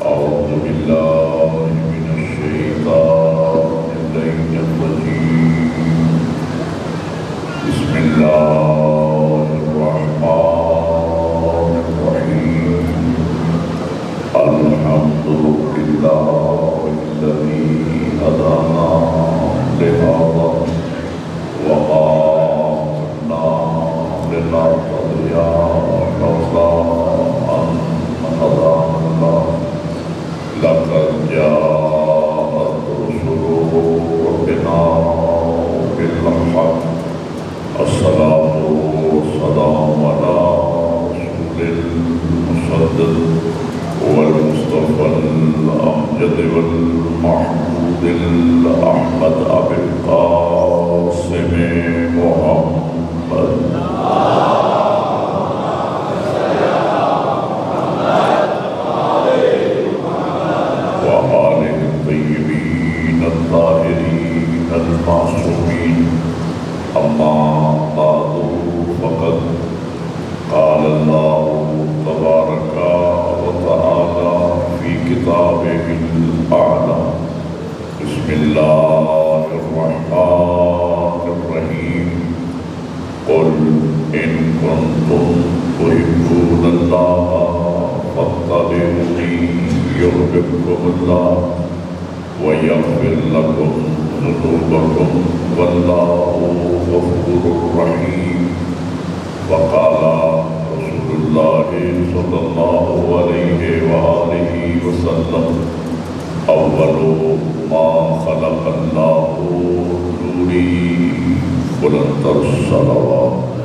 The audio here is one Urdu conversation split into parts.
أعوذ بالله من الشيطان الرجيم. بسم الله الرحمن الرحيم. الحمد لله الذي هدانا لهذا وما كنا لنهتدي لولا أن هدانا الله. لقد جاءت رسل ربنا بالحق. الصلاة والسلام على رسول المصدق والمصطفى الأمجد والمحمود الأحمد أبي القاسم محمد وآله الطيبين الطاهرين المعصومين. أما بعد فقد قال الله تبارك وتعالى في كتابه الأعلى. بسم الله الرحمن الرحيم. قل إن كنتم تحبون الله فاتبعوني يحببكم الله ويغفر لكم ذنوبكم والله غفور رحيم. وقال رسول الله صلى الله عليه وآله وسلم: أول ما خلق الله نوري. بلند الصلوات.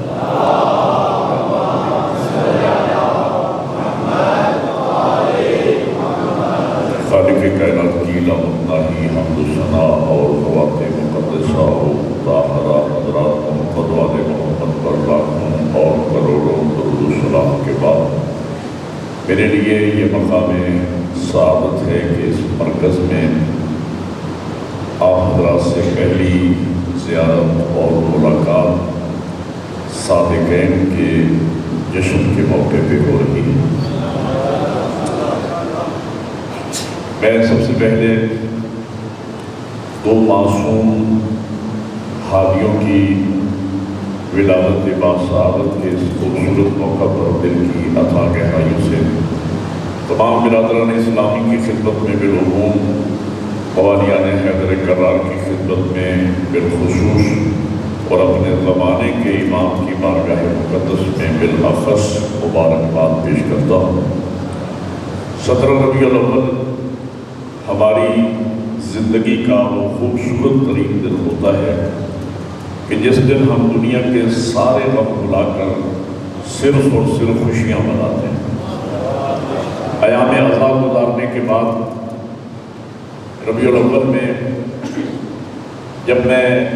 خالق کائنات کی لامتنا ہی حمد و ثنا اور ذوات مقدسہ و طاہرہ حضرات محمد والے محمد پر لاکھوں اور کروڑوں درود و سلام کے بعد میرے لیے یہ مقام سعادت ہے کہ اس مرکز میں آپ حضرات سے پہلی زیارت اور ملاقات صادقین کے جشن کے موقع پہ ہو رہی ہے۔ میں سب سے پہلے دو معصوم ہادیوں کی ولادت باسعادت کے اس خوبصورت موقع پر دل کی عطا گہرائیوں سے تمام برادران اسلامی کی خدمت میں بالعموم، قوالیان حیدر کرار کی خدمت میں بالخصوص اور اپنے زمانے کے امام کی بارگاہ مقدس میں بالاخص مبارکباد پیش کرتا ہوں۔ 17 ربیع الاول ہماری زندگی کا وہ خوبصورت ترین دن ہوتا ہے کہ جس دن ہم دنیا کے سارے غم بھلا کر صرف اور صرف خوشیاں مناتے ہیں۔ ایام عذاب گزارنے کے بعد ربیع الاول میں جب میں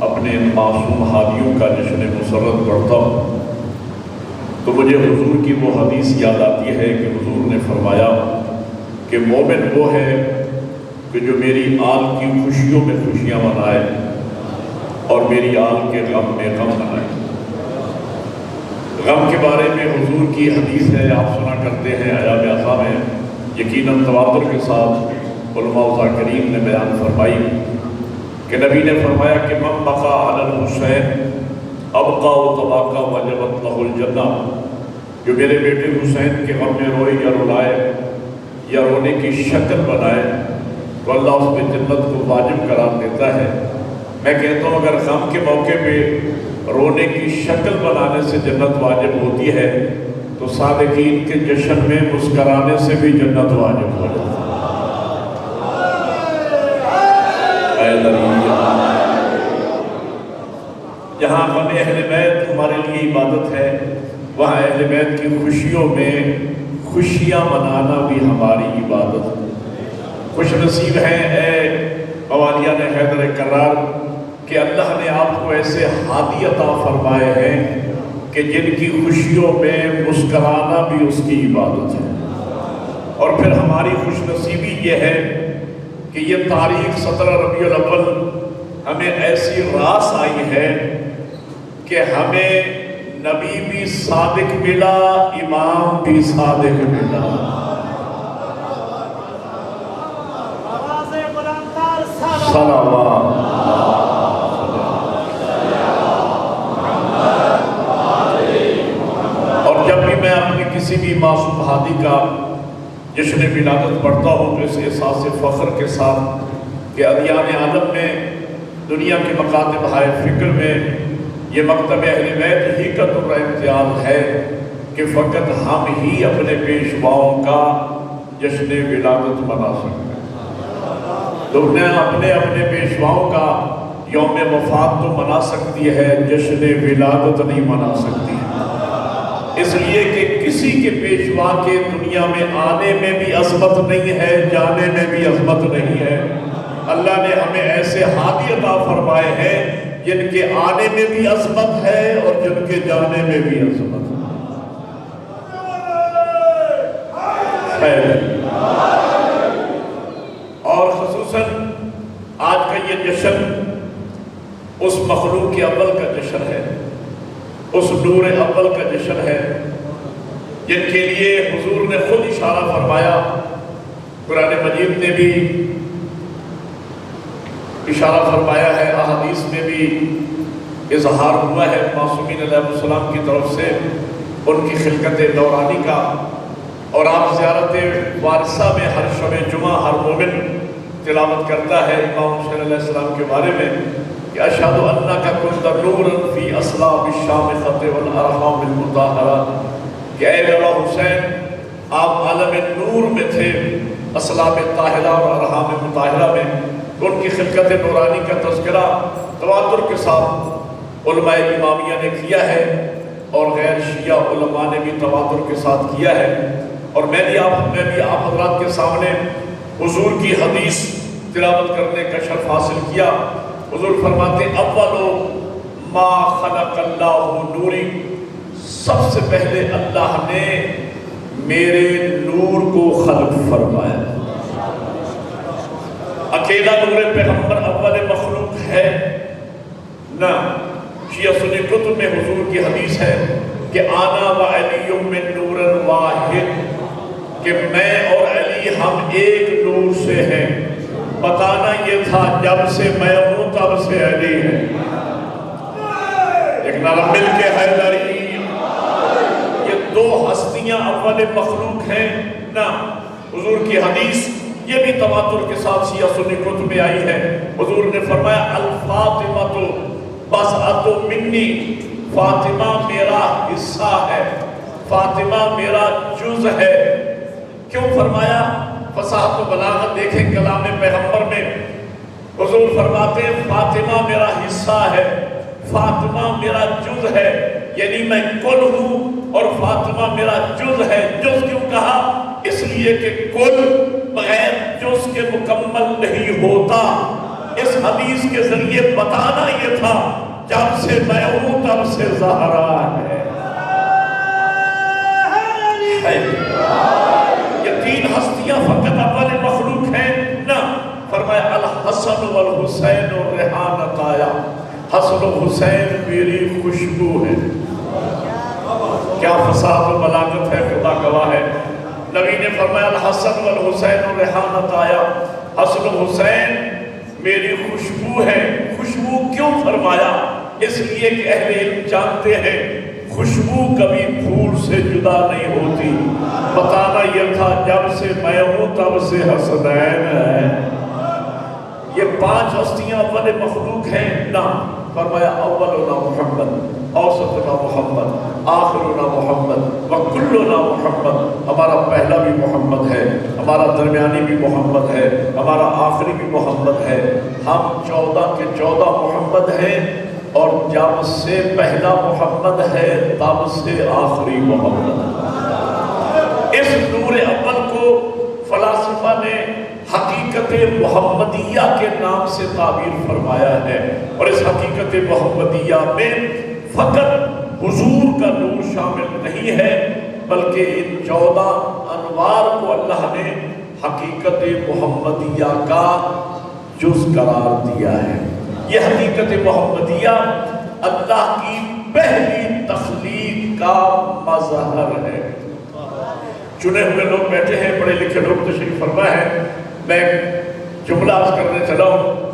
اپنے معصوم ہادیوں کا جشن مسرت پڑھتا ہوں تو مجھے حضور کی وہ حدیث یاد آتی ہے کہ حضور نے فرمایا کہ مومن وہ ہے کہ جو میری آل کی خوشیوں میں خوشیاں منائے اور میری آل کے غم میں غم منائے۔ غم کے بارے میں حضور کی حدیث ہے، آپ سنا کرتے ہیں ایام عذا میں، یقیناً تواتر کے ساتھ علماء و ذاکرین نے بیان فرمائی کہ نبی نے فرمایا کہ من بقا علی الحسین ابقا و تباکا وجبت لہ الجنہ، جو میرے بیٹے حسین کے غم میں روئے یا رلائے یا رونے کی شکل بنائے تو اللہ اس پہ جنت کو واجب قرار دیتا ہے۔ میں کہتا ہوں اگر غم کے موقع پہ رونے کی شکل بنانے سے جنت واجب ہوتی ہے تو صادقین کے جشن میں مسکرانے سے بھی جنت واجب ہو جاتی ہے۔ جہاں غم اہل بیت ہمارے لیے عبادت ہے، وہاں اہل بیت کی خوشیوں میں خوشیاں منانا بھی ہماری عبادت ہے۔ خوش نصیب ہیں اے قوالیان حیدر کرار کہ اللہ نے آپ کو ایسے ہادی عطا فرمائے ہیں کہ جن کی خوشیوں میں مسکرانا بھی اس کی عبادت ہے۔ اور پھر ہماری خوش نصیبی یہ ہے کہ یہ تاریخ 17 ربیع الاول ہمیں ایسی راس آئی ہے کہ ہمیں نبی بھی صادق ملا، امام بھی صادق ملا۔ صلوات۔ اور جب بھی میں اپنے کسی بھی معصوم ہادی کا جشن ولادت پڑھتا ہوں تو اس احساس فخر کے ساتھ کہ ادیان عالم میں دنیا کے مکاتب ہائے فکر میں یہ مکتب اہل بیت ہی کا تمہارا امتیاز ہے کہ فقط ہم ہی اپنے پیشواؤں کا جشن ولادت منا سکتے ہیں۔ دنیا اپنے اپنے پیشواؤں کا یوم وفات تو منا سکتی ہے، جشن ولادت نہیں منا سکتی، اس لیے کہ کسی کے پیشوا کے دنیا میں آنے میں بھی عظمت نہیں ہے، جانے میں بھی عظمت نہیں ہے۔ اللہ نے ہمیں ایسے ہادی عطا فرمائے ہیں جن کے آنے میں بھی عظمت ہے اور جن کے جانے میں بھی عظمت ہے۔ اور خصوصاً آج کا یہ جشن اس مخلوق کے اول کا جشن ہے، اس نور اول کا جشن ہے جن کے لیے حضور نے خود اشارہ فرمایا، قرآن مجید نے بھی اشارہ فرمایا ہے، احادیث میں بھی اظہار ہوا ہے معصومین علیہ السلام کی طرف سے ان کی خلقت نورانی کا۔ اور آپ زیارت وارثہ میں ہر شب جمعہ ہر مومن تلاوت کرتا ہے امام حسین علیہ السلام کے بارے میں کہ اشہد انک کنت نورا فی اصلاب الشامخۃ والارحام المطہرۃ، کہ اے مولا حسین آپ عالم نور میں تھے، اصلاب طاہرہ اور ارحام مطہرہ میں۔ ان کی خلقت نورانی کا تذکرہ تواتر کے ساتھ علماء امامیہ نے کیا ہے اور غیر شیعہ علماء نے بھی تواتر کے ساتھ کیا ہے۔ اور میں بھی آپ حضرات کے سامنے حضور کی حدیث تلاوت کرنے کا شرف حاصل کیا۔ حضور فرماتے اول ما خلق اللہ نوری، سب سے پہلے اللہ نے میرے نور کو خلق فرمایا۔ اکیلا نور پیغمبر اول مخلوق ہے نہ، شیعہ سنی کتب میں حضور کی حدیث ہے کہ آنا و علی من نور واحد، کہ میں اور علی ہم ایک نور سے ہیں۔ بتانا یہ تھا جب سے میں ہوں تب سے علی ہے۔ ایک نعرہ مل کے حیدری، یہ دو ہستیاں اول مخلوق ہیں نہ۔ حضور کی حدیث یہ بھی تواتر کے ساتھ شیعہ سنی کتب میں آئی ہے۔ حضور نے فرمایا الفاطمۃ بضعۃ منی، فاطمہ میرا حصہ ہے، فاطمہ میرا جز ہے۔ کیوں فرمایا؟ فصاحت و بلاغت دیکھیں کلام پیغمبر میں، حضور فرماتے ہیں فاطمہ میرا حصہ ہے، فاطمہ میرا جز ہے، یعنی میں کل ہوں اور فاطمہ میرا جز ہے۔ جز کیوں کہا؟ اس لیے کہ کل بغیر جز کے مکمل نہیں ہوتا۔ اس حدیث کے ذریعے بتانا یہ تھا جب سے میں ہوں تب سے زہرا ہے۔ یہ تین ہستیاں فقط اول مخلوق ہیں نہ۔ فرمایا الحسن والحسین ریحانۃ آیا، حسن و حسین میری خوشبو ہے۔ کیا فصاحت و بلاغت ہے، خدا گواہ ہے۔ نبی نے فرمایا الحسن والحسین ریحانۃ آیا، حسن و حسین میری خوشبو ہے۔ خوشبو کیوں فرمایا؟ اس لیے کہ اہل علم جانتے ہیں خوشبو کبھی پھول سے جدا نہیں ہوتی۔ بتانا یہ تھا جب سے میں ہوں تب سے حسنین ہے۔ یہ پانچ ہستیاں اول مخلوق ہیں نہ۔ فرمایا اولنا محمد، اوسطنا محمد، آخرنا محمد، وکلنا محمد۔ ہمارا پہلا بھی محمد ہے، ہمارا درمیانی بھی محمد ہے، ہمارا آخری بھی محمد ہے۔ ہم 14 کے 14 محمد ہیں، اور جب سے پہلا محمد ہے تب سے آخری محمد ہے۔ اس نور اول کو فلاسفہ نے حقیقت محمدیہ کے نام سے تعبیر فرمایا ہے، اور اس حقیقت محمدیہ میں فقط حضور کا نور شامل نہیں ہے بلکہ ان 14 انوار کو اللہ نے حقیقت محمدیہ کا جز قرار دیا ہے۔ یہ حقیقت محمدیہ اللہ کی پہلی تخلیق کا مظہر ہے۔ چنے ہوئے لوگ بیٹھے ہیں، پڑھے لکھے لوگ تشریف فرما ہے۔ میں جملہ عرض کرنے چلا ہوں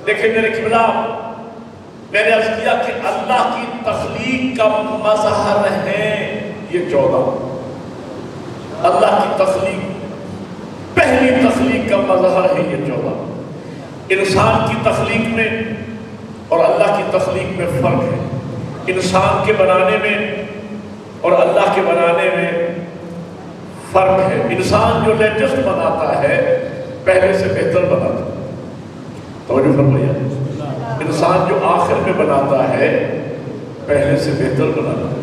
دیکھیں میرے قبلہ، میں نے عرض کیا کہ اللہ کی تخلیق کا مظہر ہے یہ 14، اللہ کی تخلیق، پہلی تخلیق کا مظہر ہے یہ 14۔ انسان کی تخلیق میں اور اللہ کی تخلیق میں فرق ہے، انسان کے بنانے میں اور اللہ کے بنانے میں فرق ہے۔ انسان جو لیٹسٹ بناتا ہے پہلے سے بہتر بناتا ہے، توجہ فرمائیے، انسان جو آخر میں بناتا ہے پہلے سے بہتر بناتا ہے،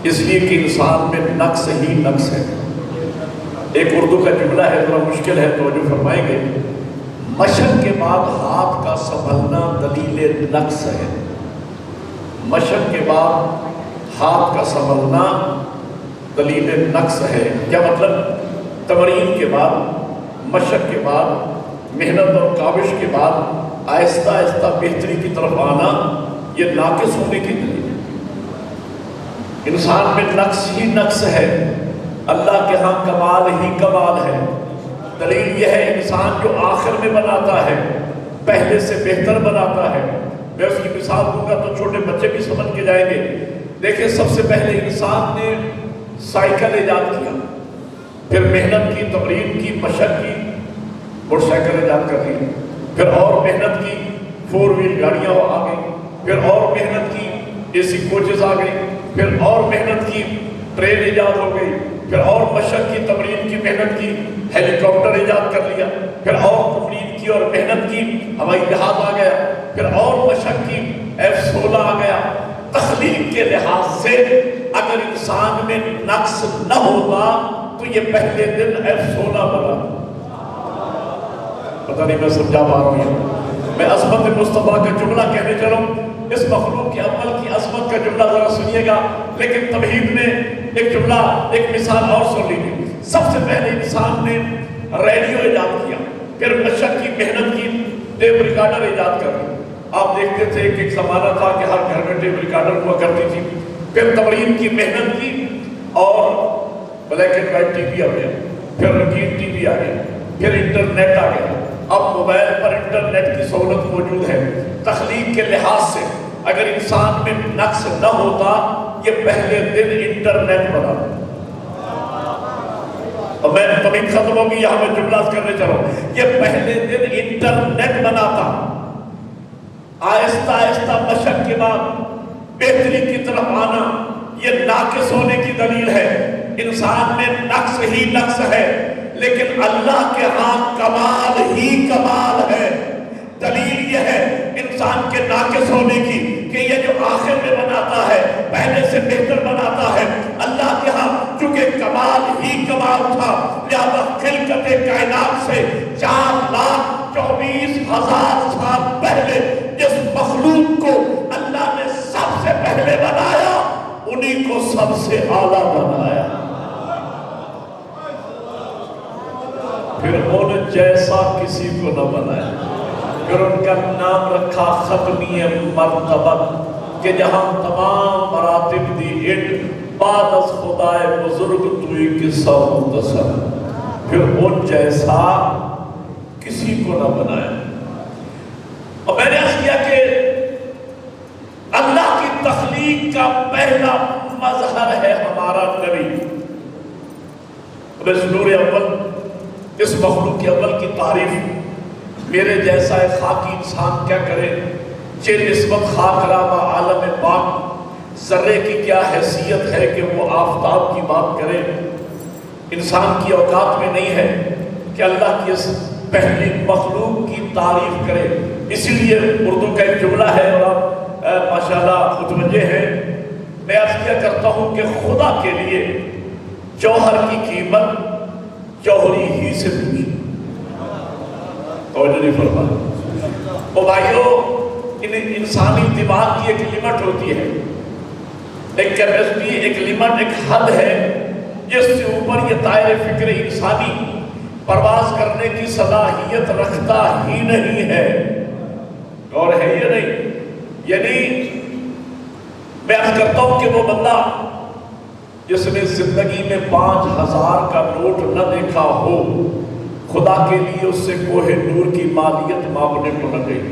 اس لیے کہ انسان میں نقص ہی نقص ہے۔ ایک اردو کا جملہ ہے، ذرا مشکل ہے، توجہ فرمائیں گے، مشق کے بعد ہاتھ کا سنبھلنا دلیل نقص ہے۔ مشق کے بعد ہاتھ کا سنبھلنا دلیل نقص ہے۔ کیا مطلب؟ تمرین کے بعد، مشق کے بعد، محنت اور کاوش کے بعد آہستہ آہستہ بہتری کی طرف آنا یہ ناقص ہونے کی دلیل ہے۔ انسان میں نقص ہی نقص ہے، اللہ کے ہاں کمال ہی کمال ہے۔ دلیل یہ ہے انسان جو آخر میں بناتا ہے پہلے سے بہتر بناتا ہے۔ میں اس کی مثال دوں گا تو چھوٹے بچے بھی سمجھ کے جائیں گے۔ دیکھیں سب سے پہلے انسان نے سائیکل ایجاد کیا، پھر محنت کی، تمرین کی، مشق کی، موٹر سائیکل ایجاد کر لی، پھر اور محنت کی، 4 وہیل گاڑیاں آ گئی، پھر اور محنت کی، AC کوچز آ گئی، پھر اور محنت کی، ٹرین ایجاد ہو گئی، پھر اور مشق کی، تمرین کی، محنت کی، ہیلی کاپٹر ایجاد کر لیا، پھر اور تمرین کی اور محنت کی، ہوائی جہاز آ گیا، پھر اور مشق کی، F-16 آ گیا۔ تخلیق کے لحاظ سے اگر انسان میں نقص نہ ہوتا تو یہ پہلے دن F-16 بنا۔ پتہ نہیں میں سمجھا پا رہا ہوں؟ میں عظمت مصطفیٰ کا جملہ کہنے چلوں، اس مخلوق کے اول کی عظمت کا جملہ ذرا سنیے گا، لیکن تمہید میں ایک جملہ، ایک مثال اور سن لیجیے۔ سب سے پہلے انسان نے ریڈیو ایجاد کیا، پھر مشق کی، محنت کی، ٹیپ ریکارڈر ایجاد کر دی۔ آپ دیکھتے تھے کہ ایک زمانہ تھا کہ ہر گھر میں ٹیپ ریکارڈر ہوا کرتی تھی، پھر تمرین کی، محنت کی، اور black and white T V آ گیا، پھر رنگین ٹی وی آ گیا، پھر انٹرنیٹ آ گیا۔ اب موبائل پر انٹرنیٹ کی سہولت موجود ہے۔ تخلیق کے لحاظ سے اگر انسان میں نقص نہ ہوتا یہ پہلے دن انٹرنیٹ بنا۔ اور میں تمہیں ختم ہوگی، یہاں میں جملہ کرنے چلوں، یہ پہلے دن انٹرنیٹ بناتا۔ آہستہ آہستہ مشق کے بعد بہتری کی طرف آنا یہ ناقص ہونے کی دلیل ہے۔ انسان میں نقص ہی نقص ہے، لیکن اللہ کے ہاں کمال ہی کمال ہے۔ دلیل یہ ہے انسان کے ناقص ہونے کی کہ یہ جو آخر میں بناتا ہے پہلے سے بہتر بناتا ہے۔ اللہ کے ہاں چونکہ کمال ہی کمال تھا، لہذا خلقت کائنات سے 4,24,000 سال پہلے جس مخلوق کو اللہ نے سب سے پہلے بنایا انہی کو سب سے اعلیٰ بنایا۔ پھر ان جیسا کسی کو نہ بنایا، پھر ان کا نام رکھا ختمی مرتبہ کہ جہاں تمام مراتب دی اٹ بعد از خدائے بزرگ توئی قصہ مختصر، پھر ان جیسا کسی کو نہ بنایا۔ اور میں نے عرض کیا کہ اللہ کی تخلیق کا پہلا مظہر ہے ہمارا نبی۔ اس نور اول، اس مخلوق کے اول کی تعریف میرے جیسا ایک خاکی انسان کیا کرے، چہ نسبت خاک را با عالم پاک، ذرے کی کیا حیثیت ہے کہ وہ آفتاب کی بات کرے۔ انسان کی اوقات میں نہیں ہے کہ اللہ کی اس پہلی مخلوق کی تعریف کرے۔ اسی لیے اردو کا ایک جملہ ہے اور آپ ماشاءاللہ متوجہ ہیں، میں عرض کیا کرتا ہوں کہ خدا کے لیے جوہر کی قیمت جوہری ہی سے پوچھی۔ توجہ نہیں فرمایا؟ وہ بھائیو، انسانی دماغ کی ایک لمٹ ہوتی ہے، ایک کیپیسٹی، ایک لمٹ، ایک حد ہے جس سے اوپر یہ دائرہ فکر انسانی پرواز کرنے کی صلاحیت رکھتا ہی نہیں ہے۔ اور ہے یہ نہیں، یعنی میں عرض کرتا ہوں کہ وہ بندہ جس نے زندگی میں 5,000 کا نوٹ نہ دیکھا ہو، خدا کے لیے اس سے کوہ نور کی مالیت مانگنے کو نہ گئی۔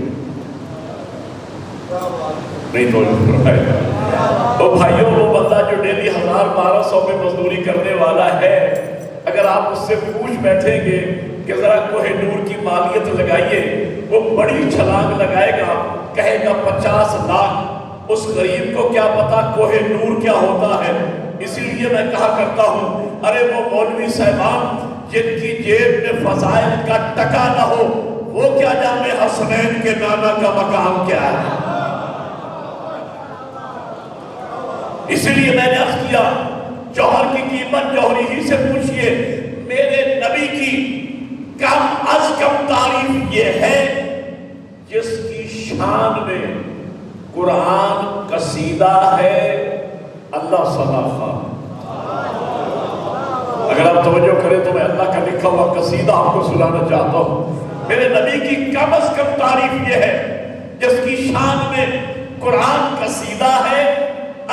نہیں توجہ فرمائے او بھائیوں، وہ بندہ جو ڈیلی 1000-1200 میں مزدوری کرنے والا ہے، اگر آپ اس سے پوچھ بیٹھیں گے کہ ذرا کوہ نور کی مالیت لگائیے، وہ بڑی چھلانگ لگائے گا، کہے گا 50 لاکھ۔ اس غریب کو کیا پتا کوہ نور کیا ہوتا ہے؟ اسی لیے میں کہا کرتا ہوں، ارے وہ مولوی صاحبان جن کی جیب میں فضائل کا ٹکا نہ ہو، وہ کیا جانے حسنین کے نانا کا مقام کیا ہے؟ اسی لیے میں نے عرض کیا، جوہر کی قیمت جوہری ہی سے پوچھئے۔ میرے نبی کی کم از کم تعریف یہ ہے جس کی شان میں قرآن قصیدہ ہے، اللہ صدا خان۔ اگر آپ توجہ کریں تو میں اللہ کا لکھا ہوا قصیدہ آپ کو سنانا چاہتا ہوں۔ میرے نبی کی کم از کم تعریف یہ ہے جس کی شان میں قرآن قصیدہ ہے،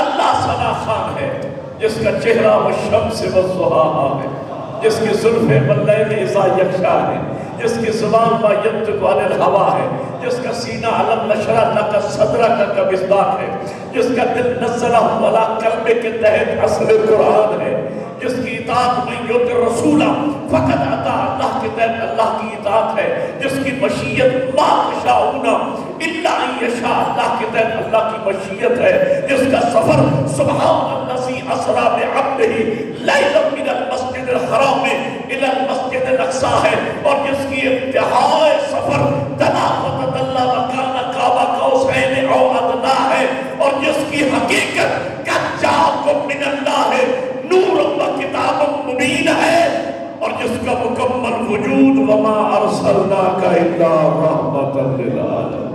اللہ صدا خان ہے، جس کا چہرہ و شمس و ضحاہا ہے، جس کی زلفیں واللیل اذا یغشا ہے، جس کی زبان ما ینطق عن الہوا ہے، جس کا سینہ علم نشرح لک صدرک کا مصداق ہے، جس کا دل نزلہ علی قلب کے تحت اصل قرآن ہے، جس کی اطاعت میں یطع رسولہ فقط عطا اللہ کے تحت اللہ کی اطاعت ہے، جس کی مشیت ما تشاءون الا ان یشاء اللہ کے تحت اللہ کی مشیت ہے، جس کا سفر سبحان الذی اسری بعبدہ لیلا من المسجد الحرام الی المسجد الاقصی ہے، اور جس کی انتہائی سفر تنافت اللہ وکان قاب قوسین او ادنی ہے، اور جس کی حقیقت قد جاءکم من اللہ ہے، نور و کتاب مبین ہے، اور جس کا مکمل وجود وما ارسلناک الا رحمۃ للعالمین۔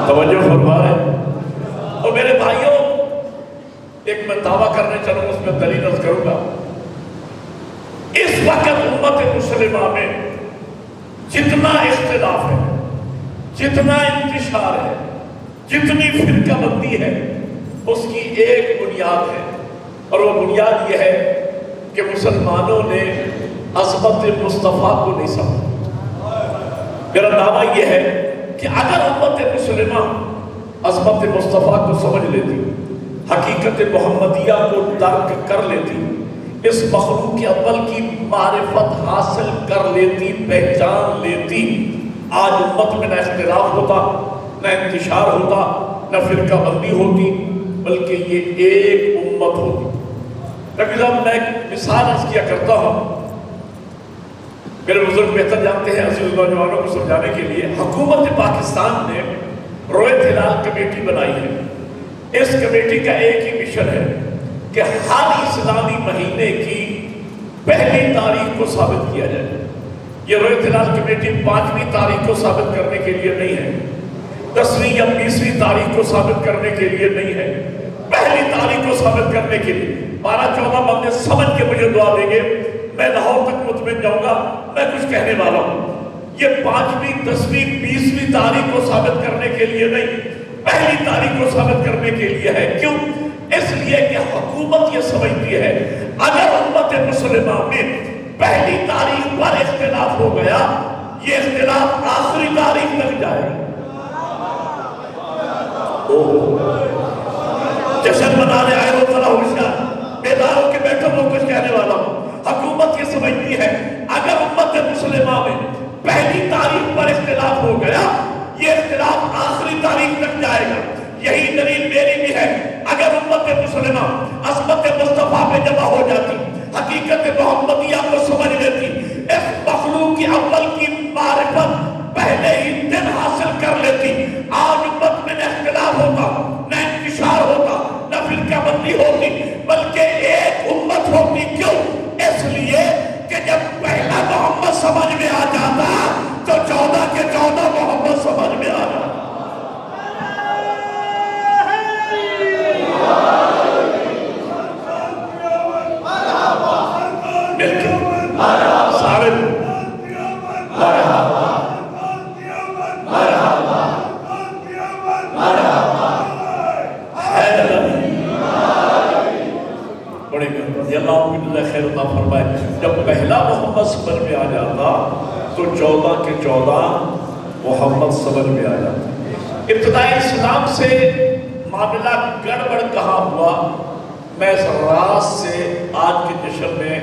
توجہ فرمائے۔ اور میرے بھائیوں، ایک میں دعویٰ کرنے چلوں، اس میں دلیل عرض کروں گا۔ اس وقت امت مسلمہ میں جتنا اختلاف ہے، جتنا انتشار ہے، جتنی فرقہ بندی ہے، اس کی ایک بنیاد ہے، اور وہ بنیاد یہ ہے کہ مسلمانوں نے عظمت مصطفیٰ کو نہیں سمجھا۔ میرا دعویٰ یہ ہے کہ اگر امت مسلمہ عظمت مصطفیٰ کو سمجھ لیتی، حقیقت محمدیہ کو درک کر لیتی، اس مخلوق اول کی معرفت حاصل کر لیتی، پہچان لیتی، آج امت میں نہ اختلاف ہوتا، نہ انتشار ہوتا، نہ فرقہ بندی ہوتی، بلکہ یہ ایک امت ہوتی۔ نبی صاحب، میں ایک مثال عرض کیا کرتا ہوں، میرے بزرگ بہتر جانتے ہیں، عزیز نوجوانوں کو سمجھانے کے لیے، حکومت پاکستان نے رویت ہلال کمیٹی بنائی ہے۔ اس کمیٹی کا ایک ہی مشن ہے کہ ہر اسلامی مہینے کی پہلی تاریخ کو ثابت کیا جائے۔ یہ رویت ہلال کمیٹی 5ویں تاریخ کو ثابت کرنے کے لیے نہیں ہے، 10ویں یا 20ویں تاریخ کو ثابت کرنے کے لیے نہیں ہے، پہلی تاریخ کو ثابت کرنے کے لیے۔ 12-14 بندے سمجھ کے مجھے دعا دیں گے، میں لاہور تک مطمئن جاؤں گا، میں کچھ کہنے والا ہوں۔ یہ 5ویں، 10ویں، 20ویں تاریخ کو ثابت کرنے کے لیے نہیں، پہلی تاریخ کو ثابت کرنے کے لیے ہے۔ کیوں؟ اس لیے کہ حکومت یہ سمجھتی ہے اگر امت مسلمہ میں پہلی تاریخ پر اختلاف ہو گیا، یہ اختلاف آخری تاریخ تک جائے گا۔ جشن منانے آئے ہو ذرا ہوشیار، بیدار ہو کے بیٹھو، وہ کچھ کہنے والا ہوں۔ حکومت یہ سمجھتی ہے اگر امت مسلمہ میں پہلی تاریخ پر اختلاف ہو گیا، یہ اختلاف آخری تاریخ تک جائے گا۔ یہی دلیل میری بھی ہے، اگر امت مسلمہ عظمت مصطفیٰ پہ جمع ہو جاتی، حقیقت محمدیہ کو سمجھ لیتی، اس مخلوق کی اول کی معرفت پہلے ہی دن حاصل کر لیتی، آج امت میں نہ اختلاف ہوتا، نہ انتشار ہوتا، نہ فرقہ بندی ہوتی، بلکہ ایک امت ہوتی۔ کیوں؟ اس لیے کہ جب پہلا محمد سمجھ میں آ جاتا تو 14 کے 14 محمد سمجھ میں آ جاتا۔ سارے بڑی رضی اللہ عنہ خیر عطا فرمائے، جب پہلا محمد سمجھ میں آ جاتا تو 14 کے 14 محمد سمجھ میں آ جاتا۔ ابتدائی اسلام سے معاملہ گڑبڑ کہاں ہوا، میں اس راز سے آج کے جشن میں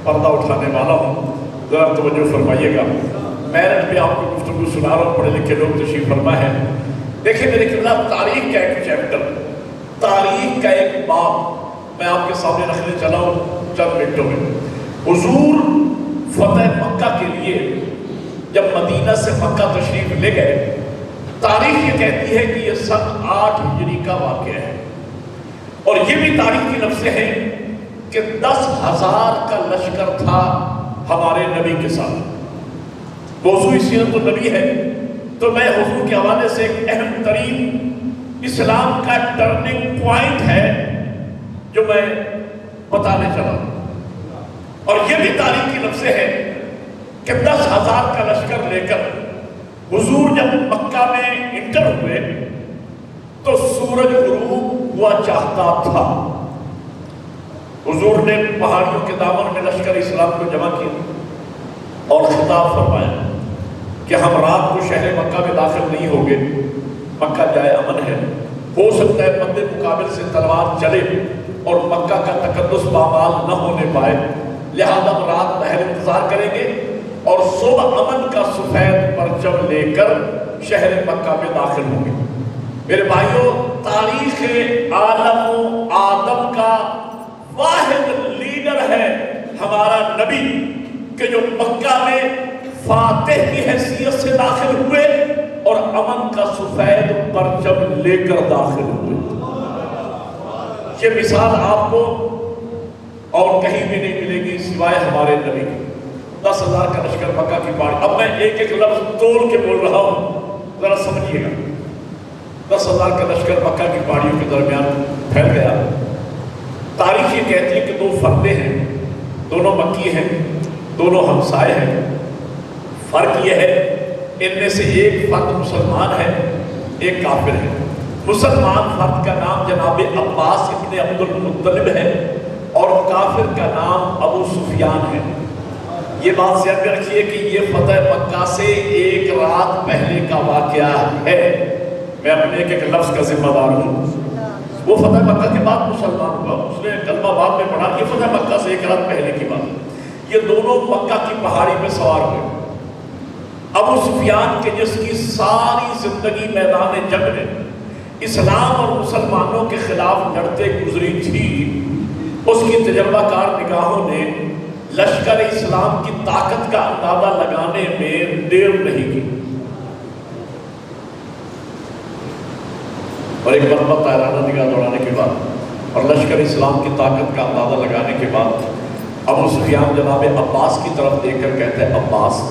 پردہ اٹھانے والا ہوں، ذرا توجہ فرمائیے گا۔ میں نے آپ کو گفتگو سنا رہا ہوں، پڑھے لکھے لوگ تشریف فرما ہے۔ دیکھیں میرے قبلہ، تاریخ کا ایک چیپٹر، تاریخ کا ایک باب میں آپ کے سامنے رکھنے چلا ہوں چند منٹوں میں۔ حضور فتح مکہ کے لیے جب مدینہ سے مکہ تشریف لے گئے، تاریخ یہ کہتی ہے کہ یہ سن 8 ہجری کا واقعہ ہے، اور یہ بھی تاریخ کی لفظ ہے کہ 10,000 کا لشکر تھا ہمارے نبی کے ساتھ۔ موضوع سیرت النبی ہے، تو میں حضور کے حوالے سے ایک اہم ترین اسلام کا ٹرننگ پوائنٹ ہے جو میں بتانے چلا ہوں، اور یہ بھی تاریخ کی لفظ ہے کہ 10,000 کا لشکر لے کر حضور جب مکہ میں انٹر ہوئے تو سورج غروب ہوا چاہتا تھا۔ حضور نے پہاڑیوں کے دامن میں لشکر اسلام کو جمع کیا اور خطاب فرمایا کہ ہم رات کو شہر مکہ میں داخل نہیں ہوں گے، مکہ جائے امن ہے، ہو سکتا ہے بندے مقابل سے تلوار چلے اور مکہ کا تقدس پامال نہ ہونے پائے، لہذا ہم رات بھر انتظار کریں گے اور صبح امن کا سفید پرچم لے کر شہر مکہ میں داخل ہوں گے۔ میرے بھائیوں، تاریخ عالم و آدم کا واحد لیڈر ہے ہمارا نبی کہ جو مکہ میں فاتح کی حیثیت سے داخل ہوئے اور امن کا سفید پرچم لے کر داخل ہوئے۔ یہ مثال آپ کو اور کہیں بھی نہیں ملے گی سوائے ہمارے نبی کی۔ 10,000 کا لشکر مکہ کی پہاڑی، اب میں ایک ایک لفظ تول کے بول رہا ہوں، ذرا سمجھیے گا۔ 10,000 کا لشکر مکہ کی پہاڑیوں کے درمیان پھیل گیا۔ تاریخ یہ کہتی ہے کہ 2 فردے ہیں، دونوں مکی ہیں، دونوں ہمسائے ہیں۔ فرق یہ ہے ان میں سے ایک فرد مسلمان ہے، ایک کافر ہے۔ مسلمان فرد کا نام جناب عباس ابن عبد المطلب ہے اور کافر کا نام ابو سفیان ہے۔ یہ بات ذہن میں رکھیے کہ یہ فتح مکہ سے ایک رات پہلے کا واقعہ ہے۔ میں اپنے ایک لفظ کا ذمہ دار ہوں۔ وہ فتح مکہ کے بعد مسلمان ہوا، اس نے کلمہ بعد میں پڑھا، یہ فتح مکہ سے ایک رات پہلے کی بات ہے۔ یہ دونوں مکہ کی پہاڑی پہ سوار ہوئے۔ ابو سفیان کے جس کی ساری زندگی میدان جنگ میں اسلام اور مسلمانوں کے خلاف لڑتے گزری تھی، اس کی تجربہ کار نگاہوں نے لشکر اسلام کی طاقت کا اندازہ لگانے میں دیر نہیں کی، اور ایک مرتبہ طائرانہ نگاہ دوڑانے کے بعد اور لشکر اسلام کی طاقت کا اندازہ لگانے کے بعد ابو سفیان جناب عباس کی طرف دیکھ کر کہتے ہیں، عباس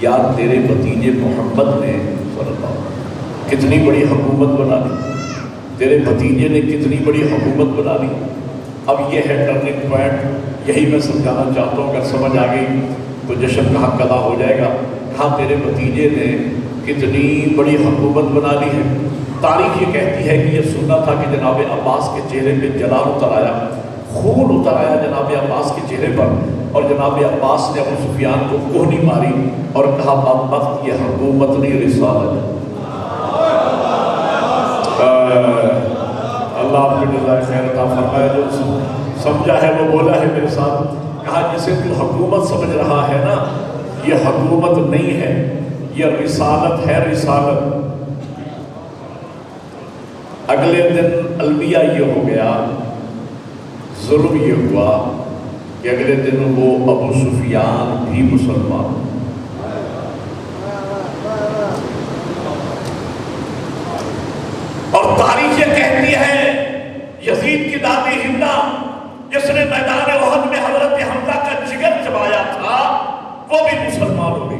یار تیرے بھتیجے محمد نے صلی اللہ علیہ وسلم کتنی بڑی حکومت بنا لی، تیرے بھتیجے نے کتنی بڑی حکومت بنا لی۔ اب یہ ہے ٹرننگ پوائنٹ، یہی میں سمجھانا چاہتا ہوں، اگر سمجھ آ گئی تو جشن کا حق ادا ہو جائے گا۔ کہاں تیرے بھتیجے نے کتنی بڑی حکومت بنا لی ہے۔ تاریخ یہ کہتی ہے کہ یہ سننا تھا کہ جناب عباس کے چہرے پہ جلال اتر آیا، خون اتر آیا جناب عباس کے چہرے پر، اور جناب عباس نے ابو سفیان کو کوہنی ماری اور کہا بدبخت یہ حکومت نہیں رسالت ہے۔ اللہ آپ کو جزائے خیر عطا فرمائے، جو سمجھا ہے وہ بولا ہے میرے ساتھ۔ کہا جسے تو حکومت سمجھ رہا ہے نا، یہ حکومت نہیں ہے، یہ رسالت ہے، رسالت۔ اگلے دن المیہ یہ ہو گیا، ظلم یہ ہوا کہ اگلے دن وہ ابو سفیان بھی مسلمان۔ اور تاریخ یہ کہتی ہے یزید کی دادی ہندا جس نے میدان احد میں حضرت حمزہ کا جگر چبایا تھا، وہ بھی مسلمان ہو گئی۔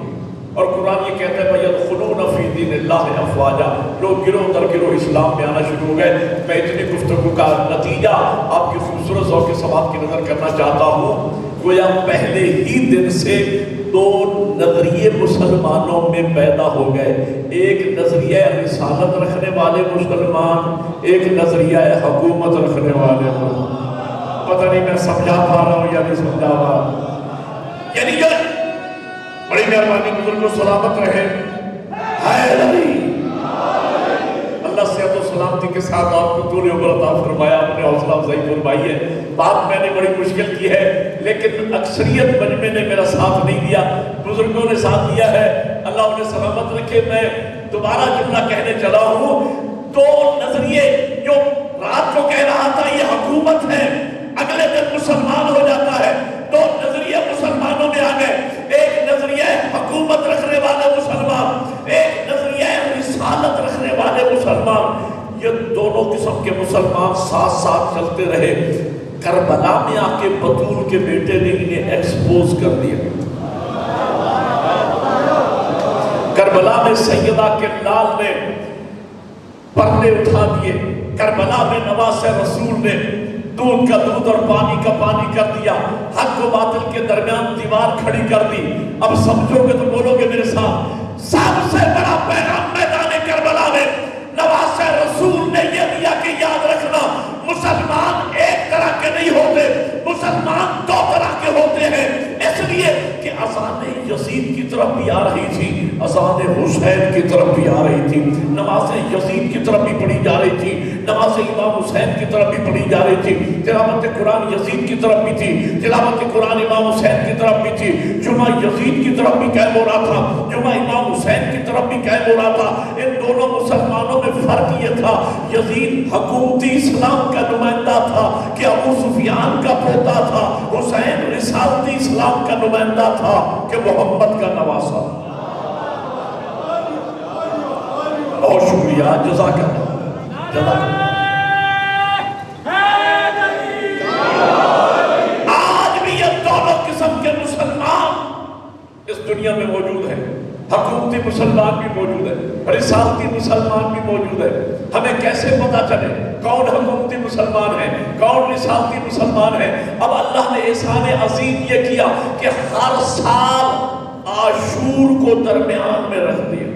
اور قرآن یہ کہتا ہے وَيَدْخُلُونَ فِي دِينِ اللَّهِ أَفْوَاجًا، لوگ گروہ در گروہ اسلام میں آنا شروع ہو گئے۔ میں اتنی گفتگو کا نتیجہ آپ کی خوبصورت ذوق سماعت کی نظر کرنا چاہتا ہوں۔ گویا پہلے ہی دن سے 2 نظریے مسلمانوں میں پیدا ہو گئے، ایک نظریہ رسالت رکھنے والے مسلمان، ایک نظریہ حکومت رکھنے والے مسلمان۔ پتہ نہیں میں سمجھا پا رہا ہوں یا نہیں سمجھا پا رہا. یعنی جو بڑی مہربانی بزرگوں سلامت رہے. حیدر علی اللہ صحت و سلامتی کے ساتھ آپ کو طول عمر عطا فرمایا، اپنے حوصلہ افزائی فرمائی ہے. بات میں نے بڑی مشکل کی ہے لیکن اکثریت مجمع نے میرا ساتھ نہیں دیا، بزرگوں نے ساتھ دیا ہے. اللہ انہیں سلامت رکھے. میں دوبارہ جملہ کہنے چلا ہوں. تو نظریے جو رات کو کہہ رہا تھا یہ حکومت ہے، اگلے دن مسلمان ہو جاتا ہے. تو نظریے مسلمانوں میں آ گئے. ایک نظریہ حکومت رکھنے والے مسلمان، ایک نظریہ رسالت رکھنے والے مسلمان. یہ دونوں قسم کے مسلمان ساتھ ساتھ چلتے رہے. کربلا میں آ کے بطول کے بیٹے نے انہیں ایکسپوز کر دیا. کربلا میں سیدہ کے لال نے پردے اٹھا دیے. کربلا میں نواز رسول نے دودھ کا دودھ اور پانی کا پانی کر دیا. حق و باطل کے درمیان دیوار کھڑی کر دی. اب سمجھو گے تو بولو گے میرے ساتھ. سب سے بڑا پیغام میدان کربلا میں نواز رسول نے یہ دیا کہ یاد رکھنا مسلمان ایک طرح کے نہیں ہوتے، مسلمان دو طرح کے ہوتے ہیں. اس لیے کہ اذان یزید کی طرف بھی آ رہی تھی، اذان حسین کی طرف بھی آ رہی تھی، نماز یزید کی طرف بھی پڑھی جا رہی تھی، نماز امام حسین کی طرف بھی پڑھی جا رہی تھی، تلاوت قرآن یزید کی طرف بھی تھی، تلاوت قرآن امام حسین کی طرف بھی تھی. جمعہ یزید کی طرف بھی قائم ہو رہا تھا، جمعہ امام حسین کی طرف بھی قائم ہو رہا تھا. ان دونوں مسلمانوں میں فرق یہ تھا، یزید حکومتی اسلام کا نمائندہ تھا کہ ابو سفیان کا پوتا تھا، حسین رسالتی اسلام کا نمائندہ تھا کہ محمد کا نواسا. بہت شکریہ، جزاک اللہ، جزاک اللہ. آج بھی یہ دونوں قسم کے مسلمان اس دنیا میں موجود ہیں. حکومتی مسلمان بھی موجود ہے، رسالتی مسلمان بھی موجود ہے. ہمیں کیسے پتا چلے کون حکومتی مسلمان ہے، کون رسالتی مسلمان ہے؟ اب اللہ نے احسان عظیم یہ کیا کہ ہر سال عاشور کو درمیان میں رکھ دیا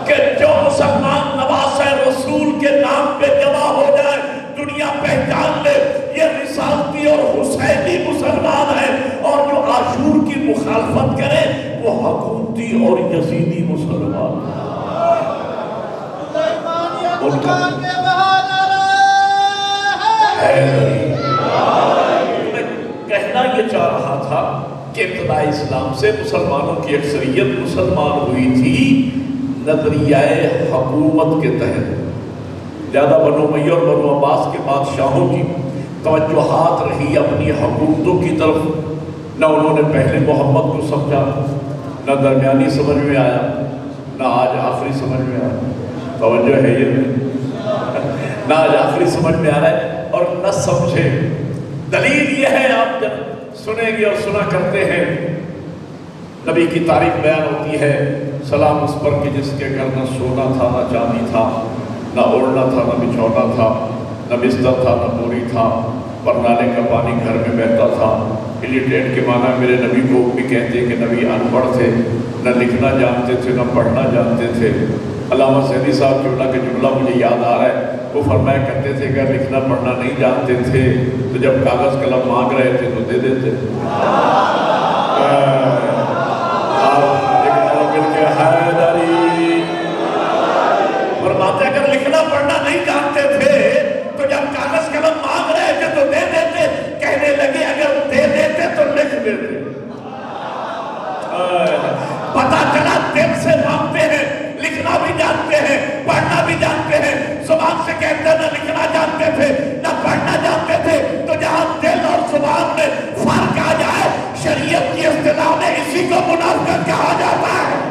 کہ جو مسلمان نواز رسول کے نام پہ جمع ہو جائے، دنیا پہچان لے یہ رسالتی اور حسینی مسلمان ہے، اور جو عاشور کی مخالفت کرے وہ حکومتی اور یزیدی مسلمان ہے. ان کا کہنا یہ چاہ رہا تھا کہ ابتدائی اسلام سے مسلمانوں کی اکثریت مسلمان ہوئی تھی نظریہ حکومت کے تحت. زیادہ بنو امیہ اور بنو عباس کے بادشاہوں کی توجہات رہی اپنی حکومتوں کی طرف. نہ انہوں نے پہلے محمد کو سمجھا، نہ درمیانی سمجھ میں آیا، نہ آج آخری سمجھ میں آیا. توجہ ہے یہ نہ آج آخری سمجھ میں آ رہا ہے اور نہ سمجھے. دلیل یہ ہے، آپ جب سنیں گے اور سنا کرتے ہیں نبی کی تاریخ بیان ہوتی ہے، سلام اس پر کہ جس کے گھر نہ سونا تھا نہ چاندی تھا، نہ اوڑھنا تھا نہ بچھونا تھا، نہ بستر تھا نہ بوری تھا، پر نالے کا پانی گھر میں بہتا تھا. الٹریٹ کے معنی میرے نبی کو بھی کہتے ہیں کہ نبی ان پڑھ تھے، نہ لکھنا جانتے تھے نہ پڑھنا جانتے تھے. علامہ سیدی صاحب جملہ کا جملہ مجھے یاد آ رہا ہے. وہ فرمایا کرتے تھے کہ لکھنا پڑھنا نہیں جانتے تھے تو جب کاغذ قلم مانگ رہے تھے تو دے دیتے. فرماتے اگر لکھنا پڑھنا نہیں جانتے تھے تو جب کاغذ قلم مانگ رہے تھے تو دے دیتے. کہنے لگے اگر دے دیتے تو لکھ دیتے. پتا چلا دل سے مانگتے ہیں، لکھنا بھی جانتے ہیں، پڑھنا بھی جانتے ہیں. زبان سے کہتے نہ لکھنا جانتے تھے نہ پڑھنا جانتے تھے. تو جہاں دل اور زبان میں فرق آ جائے، شریعت کی اصطلاح میں اسی کو منافقت کہا جاتا ہے.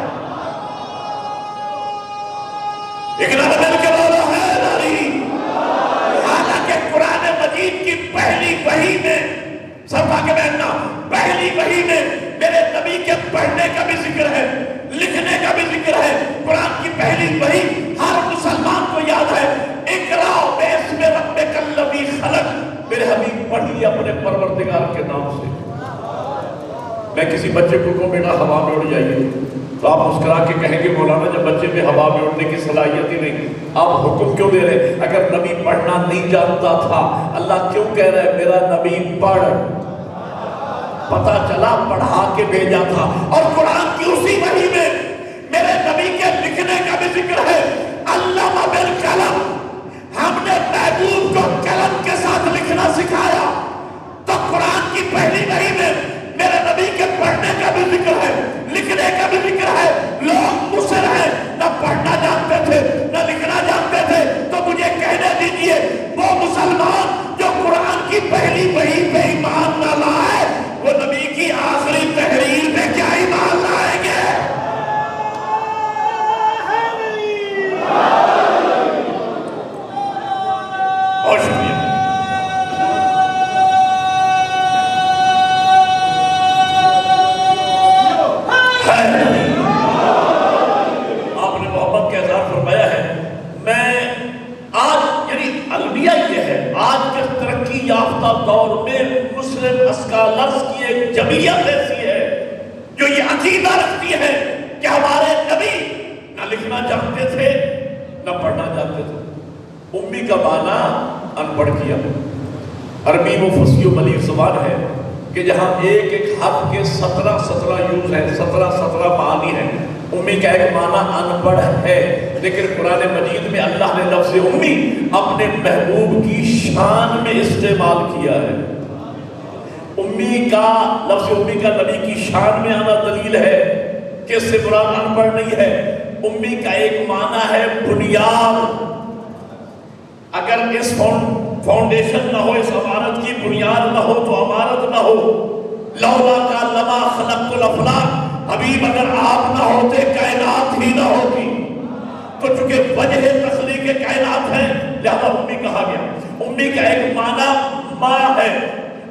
اقرار مل کے بولو ہے ناری. حالانکہ قرآن مجید کی پہلی وحی میں صفحہ کے بہننا پہلی وحی میں میرے نبی کے پڑھنے کا بھی ذکر ہے، لکھنے کا بھی ذکر ہے. قرآن کی پہلی وحی ہر مسلمان کو یاد ہے. اقرا باسم ربک الذی خلق. میرے حبیب پڑھی اپنے پروردگار کے نام سے. میں کسی بچے کو بیٹا ہوا میں اڑ جائیے تو آپ مسکرا کے کہیں گے مولانا جب بچے میں ہوا میں اڑنے کی صلاحیت ہی نہیں، آپ حکم کیوں دے رہے؟ اگر نبی پڑھنا نہیں جانتا تھا، اللہ کیوں کہہ رہے میرا نبی پڑھ؟ پتہ چلا پڑھا کے بھیجا تھا۔ اور قرآن کی اسی وحی میں میرے نبی کے لکھنے کا بھی ذکر ہے، علم بالقلم، ہم نے محبوب کو قلم کے ساتھ لکھنا سکھایا۔ تو قرآن کی پہلی وحی میں میرے نبی کے پڑھنے کا بھی ذکر ہے، لکھنے کا بھی ذکر ہے۔ لوگ مصر ہیں، نہ پڑھنا جانتے تھے نہ لکھنا جانتے تھے، تو مجھے کہنے دیجئے وہ مسلمان جو قرآن کی پہلی وحی پہ ایمان نہ لائے، وہ نبی کی آخری تحریر میں کیا ایمان لائیں گے؟ اور شکریہ۔ آپ نے محبت کا اظہار فرمایا ہے۔ میں آج یعنی المیہ یہ ہے، آج کے ترقی یافتہ دور میں مسلم اسکالرز کی ایک جمعیت ایسی ہے جو یہ عقیدہ رکھتی ہے کہ ہمارے نبی نہ لکھنا جانتے تھے نہ پڑھنا جانتے تھے۔ امی کا معنی ان پڑھ کیا۔ عربی وہ فصیح و بلیغ زبان ہے کہ جہاں ایک ایک حرف کے 17 یوز ہیں، 17 معانی ہیں۔ امی کا ایک معنی ان پڑھ ہے، لیکن قرآن مجید میں اللہ نے لفظ امی اپنے محبوب کی شان میں استعمال کیا ہے۔ امی کا لفظ امی کا نبی کی شان میں آنا دلیل ہے کہ اس سے مراد ان پڑھ نہیں ہے۔ امی کا ایک معنی ہے بنیاد۔ اگر اس فاؤنڈیشن نہ ہو، اس عمارت کی بنیاد نہ ہو تو عمارت نہ ہو۔ لولا کا لما خلقت الافلاک، حبیب اگر آپ نہ ہوتے کائنات ہی نہ ہوتی۔ تو چونکہ وجہ تخلیق کائنات ہے لہذا امی کہا گیا۔ امی کا ایک معنی ماں ہے،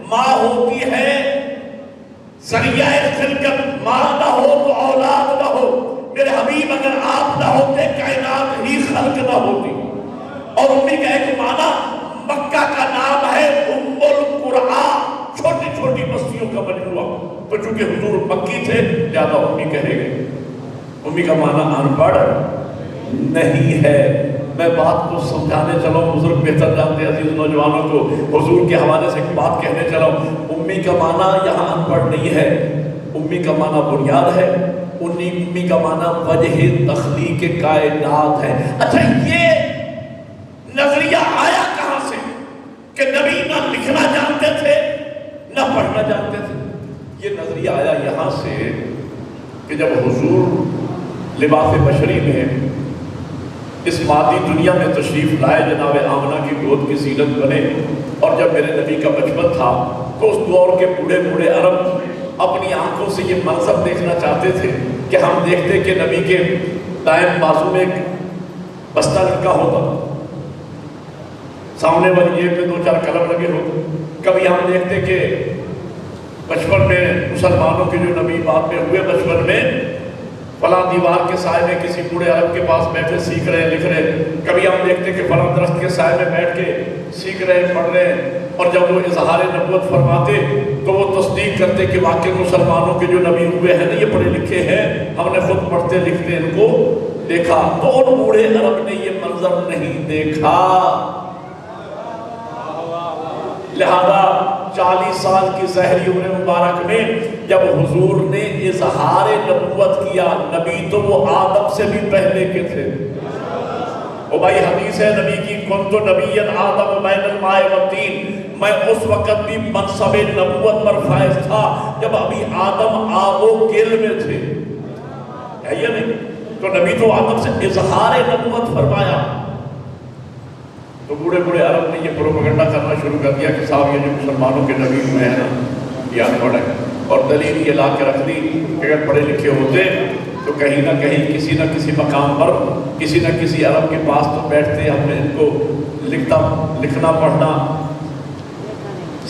ماں ہوتی ہے ذریعہ خلقت، ماں نہ ہو تو اولاد نہ ہو۔ میرے حبیب اگر آپ نہ ہوتے کائنات ہی خلق نہ ہوتی۔ اور امی کا ایک معنی مکہ کا نام ہے ام القرآ، چھوٹی چھوٹی بستیوں کا مجموعہ۔ تو چونکہ حضور مکی تھے لہذا امی کہے گئے۔ امی کا معنی ان پڑھ نہیں ہے۔ میں بات کو سمجھانے چلا ہوں، بزرگ بہتر جانتے عزیز نوجوانوں کو، حضور کے حوالے سے ایک بات کہنے چلا ہوں۔ امی کا معنی یہاں ان پڑھ نہیں ہے، امی کا معنی بنیاد ہے، امی کا معنی وجہ تخلیق کائنات ہے۔ اچھا یہ نظریہ آیا کہاں سے کہ نبی نہ لکھنا جانتے تھے نہ پڑھنا جانتے تھے؟ یہ نظریہ آیا یہاں سے کہ جب حضور لباس بشری میں اس مادی دنیا میں تشریف لائے، جناب آمنہ کی گود کی زینت بنے، اور جب میرے نبی کا بچپن تھا تو اس دور کے بوڑھے بوڑھے عرب اپنی آنکھوں سے یہ منظر دیکھنا چاہتے تھے کہ ہم دیکھتے کہ نبی کے دائیں بازو میں ایک بستہ لٹکا ہوتا، سامنے والی جیب میں 2-4 قلم لگے ہوتے۔ کبھی ہم دیکھتے کہ بچپن میں مسلمانوں کے جو نبی بعد میں ہوئے بچپن میں فلاں دیوار کے سائے میں کسی بوڑھے عرب کے پاس بیٹھے سیکھ رہے ہیں، لکھ رہے ہیں۔ کبھی ہم دیکھتے کہ فلاں درخت کے سائے میں بیٹھ کے سیکھ رہے ہیں، پڑھ رہے ہیں۔ اور جب وہ اظہار نبوت فرماتے تو وہ تصدیق کرتے کہ واقعی مسلمانوں کے جو نبی ہوئے ہیں یہ پڑھے لکھے ہیں، ہم نے خود پڑھتے لکھتے ان کو دیکھا۔ تو ان بوڑھے عرب نے یہ منظر نہیں دیکھا، لہذا 40 سال کی زہری عمر مبارک میں جب حضور نے اظہار نبوت کیا، نبی تو وہ آدم سے بھی پہلے کے تھے۔ او بھائی حدیث ہے نبی کی، کنت نبی آدم بین الماء والطین، میں اس وقت بھی منصب نبوت پر فائز تھا جب ابھی آدم آب و گل میں تھے، ہے یا نہیں؟ تو نبی تو آدم سے اظہار نبوت فرمایا۔ تو بوڑھے بوڑھے عرب نے یہ پروپیگنڈا کرنا شروع کر دیا کہ صاحب یہ جو مسلمانوں کے نبی ہوئے ہیں نا یہ ان پڑھ ہیں، اور دلیل یہ لا کے رکھ دی کہ اگر پڑھے لکھے ہوتے تو کہیں نہ کہیں کسی نہ کسی مقام پر کسی نہ کسی عرب کے پاس تو بیٹھتے، ہم نے ان کو لکھنا پڑھنا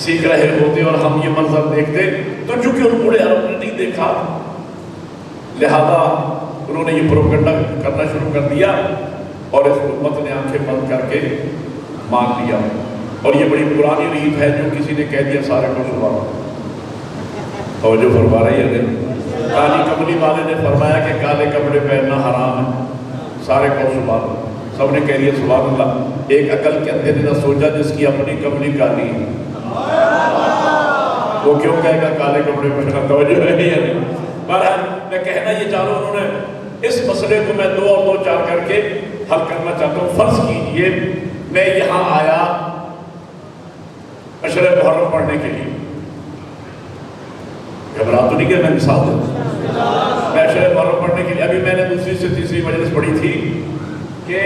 سیکھ رہے ہوتے اور ہم یہ منظر دیکھتے۔ تو چونکہ ان بوڑھے عرب نے نہیں دیکھا لہذا انہوں نے یہ پروپیگنڈا کرنا شروع کر دیا، اور اس امت نے آنکھیں بند کر کے مان لیا۔ اور یہ بڑی پرانی ریت ہے جو کسی نے کہہ دیا سارے کو صبح، اور جو فرما رہی ہے کالی کملی والے نے فرمایا کہ کالے کپڑے پہننا حرام ہے، سارے کو سبحان اللہ، سب نے کہہ لیا سبحان اللہ۔ ایک عقل کے اندھے نے نہ سوچا جس کی اپنی کملی کالی ہے وہ کیوں کہے گا کالے کپڑے پہننا، توجہ ہے یا نہیں؟ بہرحال میں کہنا یہ چاہوں، انہوں نے اس مسئلے کو میں دو اور دو چار کر کے حل کرنا چاہتا ہوں۔ فرض کیجئے میں یہاں آیا عشر محرم پڑھنے کے لیے، گھبرا تو نہیں کہ میں مثال دوں، میں عشر محرم پڑھنے کے لیے، ابھی میں نے دوسری سے تیسری مجلس پڑھی تھی کہ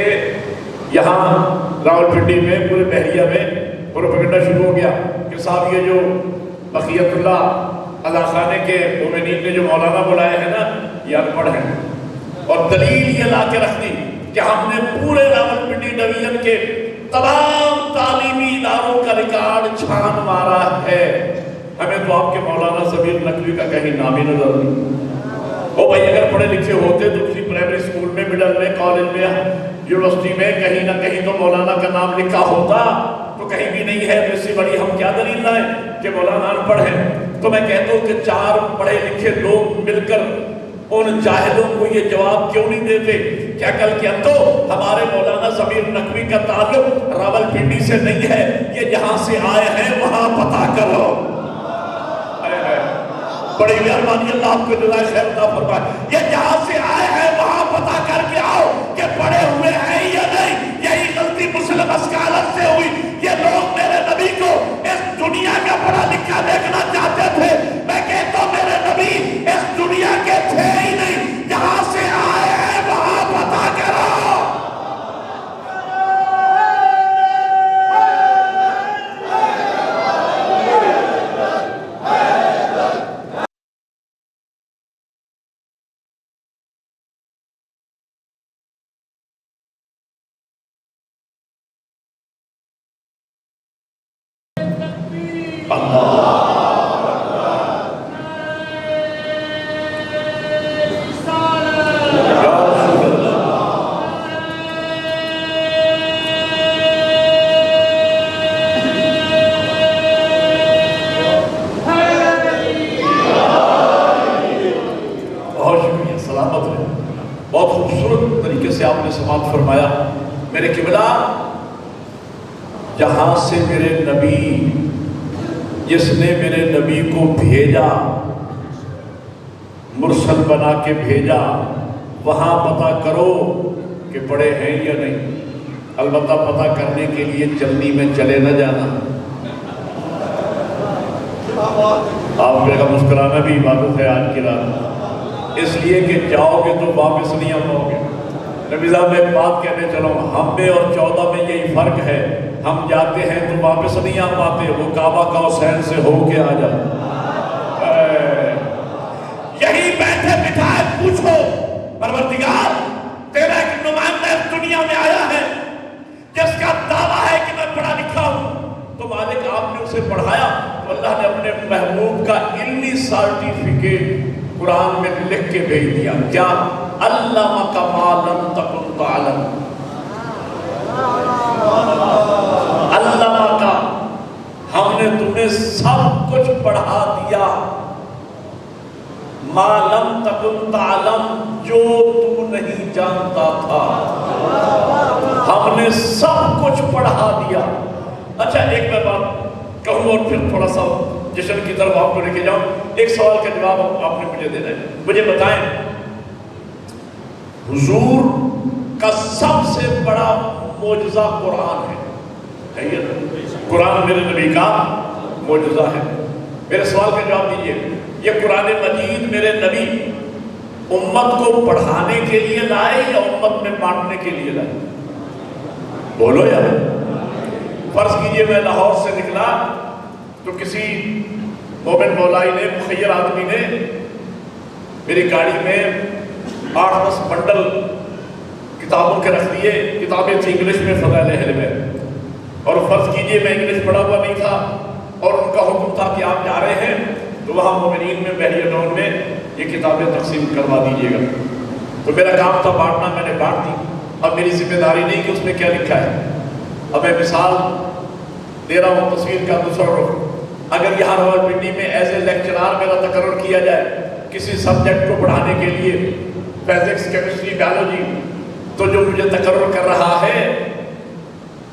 یہاں راولپنڈی میں پورے بحریہ میں پروپیگنڈا شروع ہو گیا کہ صاحب یہ جو بقیت اللہ علا خانے کے مومنین نے جو مولانا بلائے ہیں نا یہ ان پڑھ ہیں، اور دلیل یہ لا کے رکھ دی کہ ہم نے پورے راولپنڈی ڈویژن کے تمام تعلیمی اداروں کا ریکارڈ چھان مارا ہے، ہمیں تو آپ کے مولانا ضمیر نقوی کا کہیں نام ہی نظر نہیں۔ او بھائی اگر پڑھے لکھے ہوتے تو کسی پرائمری اسکول میں، مڈل میں، کالج میں، یونیورسٹی میں کہیں نہ کہیں تو مولانا کا نام لکھا ہوتا، تو کہیں بھی نہیں ہے، تو اس سے بڑی ہم کیا دلیل لائیں کہ مولانا ان پڑھ ہیں؟ تو میں کہتا ہوں کہ چار پڑھے لکھے لوگ مل کر ان جاہلوں کو یہ جواب کیوں نہیں دیتے کہ عقل کے اندھو ہمارے مولانا ضمیر نقوی کا تعلق راولپنڈی سے نہیں ہے، یہ جہاں سے آئے ہیں وہاں پتہ کرو۔ بڑی مہربانی اللہ آپ کو جزائے خیر عطا فرمائے، یہ جہاں سے آئے ہیں وہاں پتہ کر کے آؤ کہ پڑھے ہوئے ہیں یا نہیں۔ یہی غلطی مسلم اسکالر سے ہوئی، یہ لوگ میرے نبی کو اس دنیا کا پڑھا لکھا دیکھنا چاہتے تھے، میں کہتا ہوں میرے نبی اس دنیا کے تھے ہی نہیں، جہاں سے آئے ہیں وہاں پتہ کرو۔ بہت خوبصورت طریقے سے آپ نے سماعت فرمایا میرے قبلہ، جہاں سے میرے نبی، جس نے میرے نبی کو بھیجا، مرسل بنا کے بھیجا، وہاں پتہ کرو کہ پڑھے ہیں یا نہیں۔ البتہ پتہ کرنے کے لیے چلنی میں چلے نہ جانا، آپ میرے کا مسکرانا بھی عبادت ہے آج کی رات، اس لیے کہ جاؤ گے تو واپس نہیں آ پاؤ گے۔ نبی صاحب میں بات کہنے چلوں، ہم میں اور 14 میں یہی فرق ہے، ہم جاتے ہیں تو واپس نہیں آ پاتے، وہ کعبہ کا حسین سے ہو کے آ جاتے۔ یہی بیٹھے بٹھائے پوچھو پروردگار تیرا ایک نمائندہ اس دنیا میں آیا ہے جس کا دعویٰ ہے کہ میں پڑھا لکھا ہوں، تو مالک آپ نے اسے پڑھایا، تو اللہ نے اپنے محبوب کا علمی سرٹیفکیٹ قرآن میں لکھ کے بھیج دیا، کیا علمک ما لم تکن تعلم، علمک، ہم نے تمہیں سب کچھ پڑھا دیا، ما لم تکن تعلم، جو تو نہیں جانتا تھا، ہم نے سب کچھ پڑھا دیا۔ اچھا ایک میں بات کہوں اور پھر تھوڑا سا جشن کی طرف آپ کو لے کے جاؤں، ایک سوال کا جواب آپ نے مجھے دینا ہے، مجھے بتائیں حضور کا سب سے بڑا معجزہ قرآن ہے، قرآن میرے نبی کا معجزہ ہے، میرے سوال کا جواب دیجئے، یہ قرآن مجید میرے نبی امت کو پڑھانے کے لیے لائے یا امت میں بانٹنے کے لیے لائے؟ بولو یار، فرض کیجئے میں لاہور سے نکلا تو کسی مومن مولائی نے، مخیر آدمی نے میری گاڑی میں 8-10 بنڈل کتابوں کے رکھ دیے، کتابیں تھی انگلش میں فضائل اہل بیت، اور فرض کیجئے میں انگلش پڑھا ہوا نہیں تھا اور ان کا حکم تھا کہ آپ جا رہے ہیں تو وہاں مومنین میں بحریہ ڈون میں یہ کتابیں تقسیم کروا دیجیے گا، تو میرا کام تھا بانٹنا، میں نے بانٹ دی، اب میری ذمہ داری نہیں کہ اس میں کیا لکھا ہے۔ اب میں مثال دے رہا ہوں تصویر کا دوسرا رخ، اگر یہاں راولپنڈی میں ایز اے لیکچرار میرا تقرر کیا جائے کسی سبجیکٹ کو پڑھانے کے لیے، فزکس، کیمسٹری، بایولوجی، تو جو مجھے تقرر کر رہا ہے،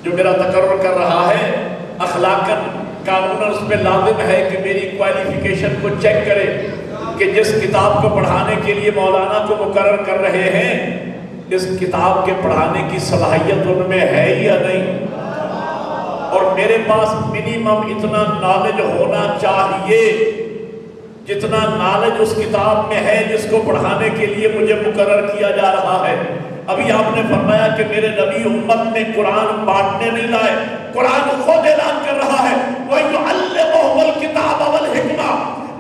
جو میرا تقرر کر رہا ہے، اخلاقاً قانوناً اس پہ لازم ہے کہ میری کوالیفیکیشن کو چیک کرے کہ جس کتاب کو پڑھانے کے لیے مولانا کو مقرر کر رہے ہیں، اس کتاب کے پڑھانے کی صلاحیت ان میں ہے یا نہیں، اور میرے پاس منیمم اتنا نالج ہونا چاہیے جتنا نالج اس کتاب میں ہے جس کو پڑھانے کے لیے مجھے مقرر کیا جا رہا ہے۔ ابھی آپ نے فرمایا کہ میرے نبی امت میں قرآن بانٹنے نہیں لائے، قرآن خود اعلان کر رہا ہے وَيُعَلِّمُهُمُ الْكِتَابَ وَالْحِكْمَةَ،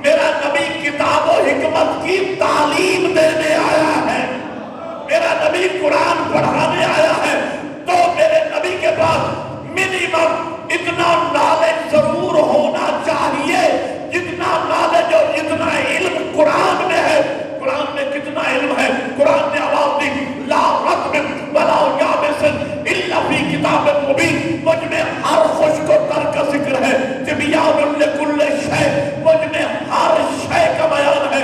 میرا نبی کتاب و حکمت کی تعلیم دینے آیا ہے، میرا نبی قرآن پڑھانے آیا ہے، تو میرے نبی کے پاس منیمم اتنا نالج ضرور ہونا چاہیے جتنا نالج اور جتنا علم قرآن میں ہے۔ قرآن میں کتنا علم ہے؟ قرآن نے آواز دی لا رطب ولا یابس الا فی کتاب مبین، مجھ میں ہر خشک و تر کا ذکر ہے، تبیان لکل شیء، مجھ میں ہر شے کا بیان ہے،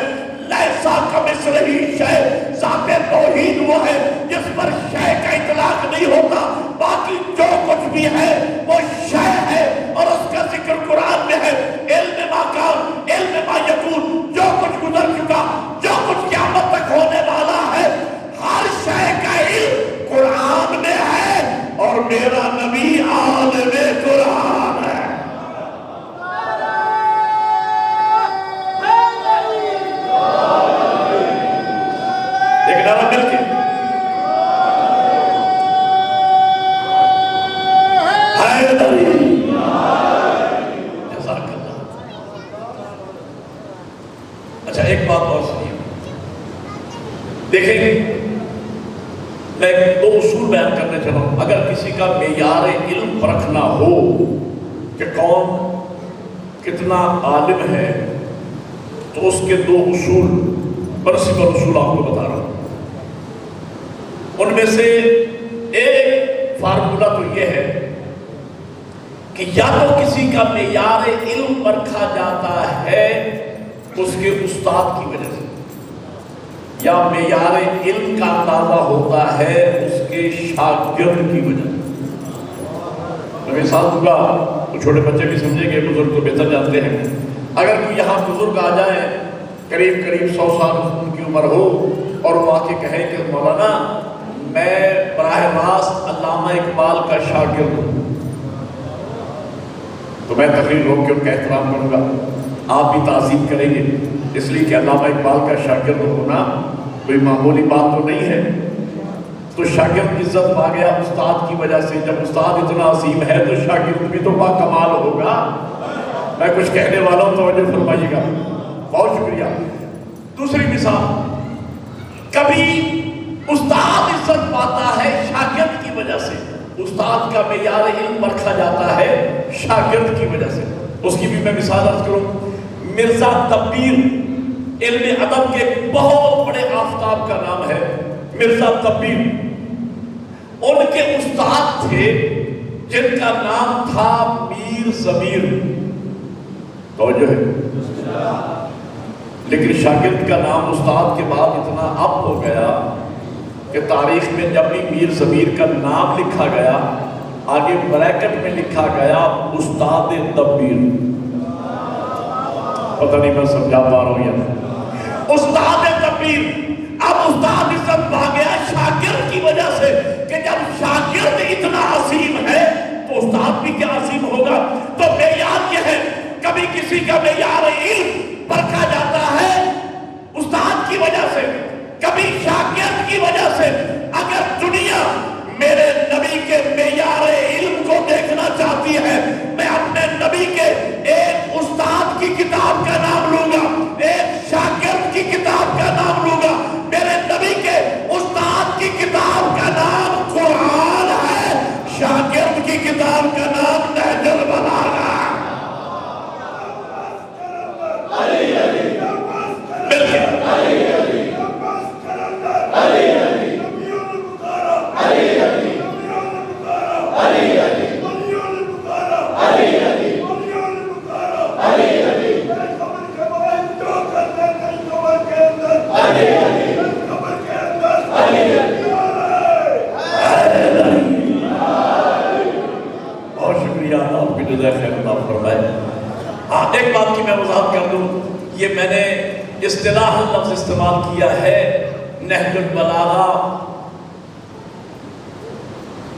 لیسا کمثلہ شیء، ذات توحید وہ ہے جس پر شے کا اطلاق نہیں ہوتا، باقی جو کچھ بھی ہے وہ شے ہے، اور اس کا ذکر قرآن میں ہے، علم ما کان، علم ما یکون، جو کچھ گزر چکا، جو کچھ قیامت تک ہونے والا ہے، ہر شے کا علم قرآن میں ہے، اور میرا نبی عالم قرآن ہے۔ لیکن اب مل کے اچھا ایک بات اور سنیے، دیکھیں میں دو اصول بیان کرنے چلا ہوں۔ اگر کسی کا معیار علم پرکھنا ہو کہ کون کتنا عالم ہے تو اس کے دو اصول، پرنسپل اصول آپ کو بتا رہا ہوں۔ ان میں سے ایک فارمولہ تو یہ ہے کہ یا تو کسی کا معیار علم پرکھا جاتا ہے اس کے استاد کی وجہ سے، یا معیار علم کا اندازہ ہوتا ہے اس کے شاگرد کی وجہ سے۔ میں مثال دوں گا تو چھوٹے بچے بھی سمجھیں گے، بزرگ تو بہتر جانتے ہیں۔ اگر کوئی یہاں بزرگ آ جائیں، قریب 100 سال ان کی عمر ہو، اور وہ آ کے کہیں کہ مولانا میں براہ راست علامہ اقبال کا شاگرد ہوں، تو میں تقریر روک کے ان کا احترام کروں گا، آپ بھی تعظیم کریں گے، اس لیے کہ علامہ اقبال کا شاگرد ہونا کوئی معمولی بات تو نہیں ہے۔ تو شاگرد عزت پا گیا استاد کی وجہ سے، جب استاد اتنا عظیم ہے تو شاگرد بھی تو با کمال ہوگا۔ میں کچھ کہنے والا ہوں، توجہ فرمائیے گا، بہت شکریہ۔ دوسری مثال، کبھی استاد عزت پاتا ہے شاگرد کی وجہ سے، استاد کا معیار علم پرکھا جاتا ہے شاگرد کی وجہ سے۔ اس کی بھی میں مثال عرض کروں، مرزا تبیر علم ادب کے بہت بڑے آفتاب کا نام ہے، مرزا تبیر، ان کے استاد تھے جن کا نام تھا میر ضمیر، توجہ ہے، لیکن شاگرد کا نام استاد کے بعد اتنا اب ہو گیا کہ تاریخ میں جب بھی میر ضمیر کا نام لکھا گیا آگے بریکٹ میں لکھا گیا استاد تبیر۔ پتہ نہیں میں سمجھا پا رہا ہوں یا نہیں؟ استاد تبیر، اب استاد عزت پا گیا شاگرد کی وجہ سے، کہ جب شاگرد اتنا عظیم ہے تو استاد بھی کیا عظیم ہوگا۔ تو معیار یہ ہے، کبھی کسی کا معیار علم پرکھا جاتا ہے استاد کی وجہ سے، کبھی شاگرد کی وجہ سے۔ اگر دنیا میرے نبی کے معیار علم کو دیکھنا چاہتی ہے، میں اپنے نبی کے ایک استاد کی کتاب کا نام لوں گا، ایک شاگرد کی کتاب کا نام لوں گا۔ میرے نبی کے استاد کی کتاب کا نام قرآن ہے، شاگرد کی کتاب کا نام نہج البلاغہ۔ یہ میں نے اصطلاح لفظ استعمال کیا ہے نہج البلاغہ۔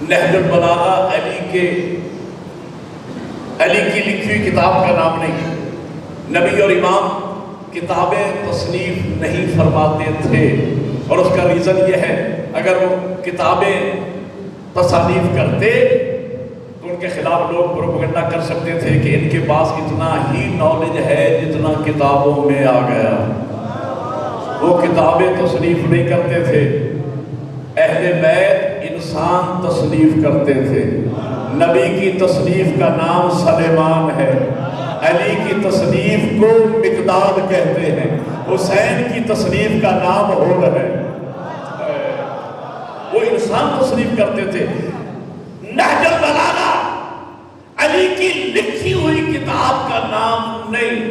نہج البلاغہ علی کی لکھی ہوئی کتاب کا نام نہیں۔ نبی اور امام کتابیں تصنیف نہیں فرماتے تھے، اور اس کا ریزن یہ ہے اگر وہ کتابیں تصانیف کرتے تو ان کے خلاف لوگ پروپیگنڈا کر سکتے تھے کہ ان کے پاس اتنا ہی نالج ہے جتنا کتابوں میں آ گیا۔ وہ کتابیں تصنیف نہیں کرتے تھے، اہل بیت انسان تصنیف کرتے تھے۔ نبی کی تصنیف کا نام سلیمان ہے، علی کی تصنیف کو مقداد کہتے ہیں، حسین کی تصنیف کا نام ہور ہے۔ وہ انسان تصنیف کرتے تھے۔ نہج البلاغہ علی کی لکھی ہوئی کتاب کا نام نہیں،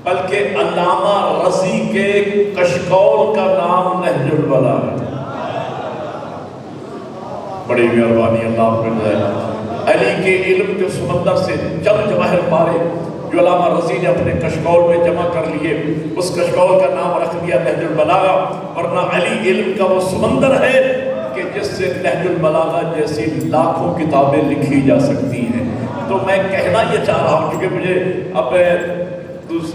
بلکہ علامہ رضی کے کشکول کا نام نہج البلاغہ۔ بڑی مہربانی اللہ پر ہے۔ علی کے علم کے سمندر سے چند جواہر پارے جو علامہ رضی نے اپنے کشکول میں جمع کر لیے، اس کشکول کا نام رکھ دیا نہج البلاغہ، ورنہ علی علم کا وہ سمندر ہے کہ جس سے نہج البلاغہ جیسی لاکھوں کتابیں لکھی جا سکتی ہیں۔ تو میں کہنا یہ چاہ رہا ہوں، کیونکہ مجھے اب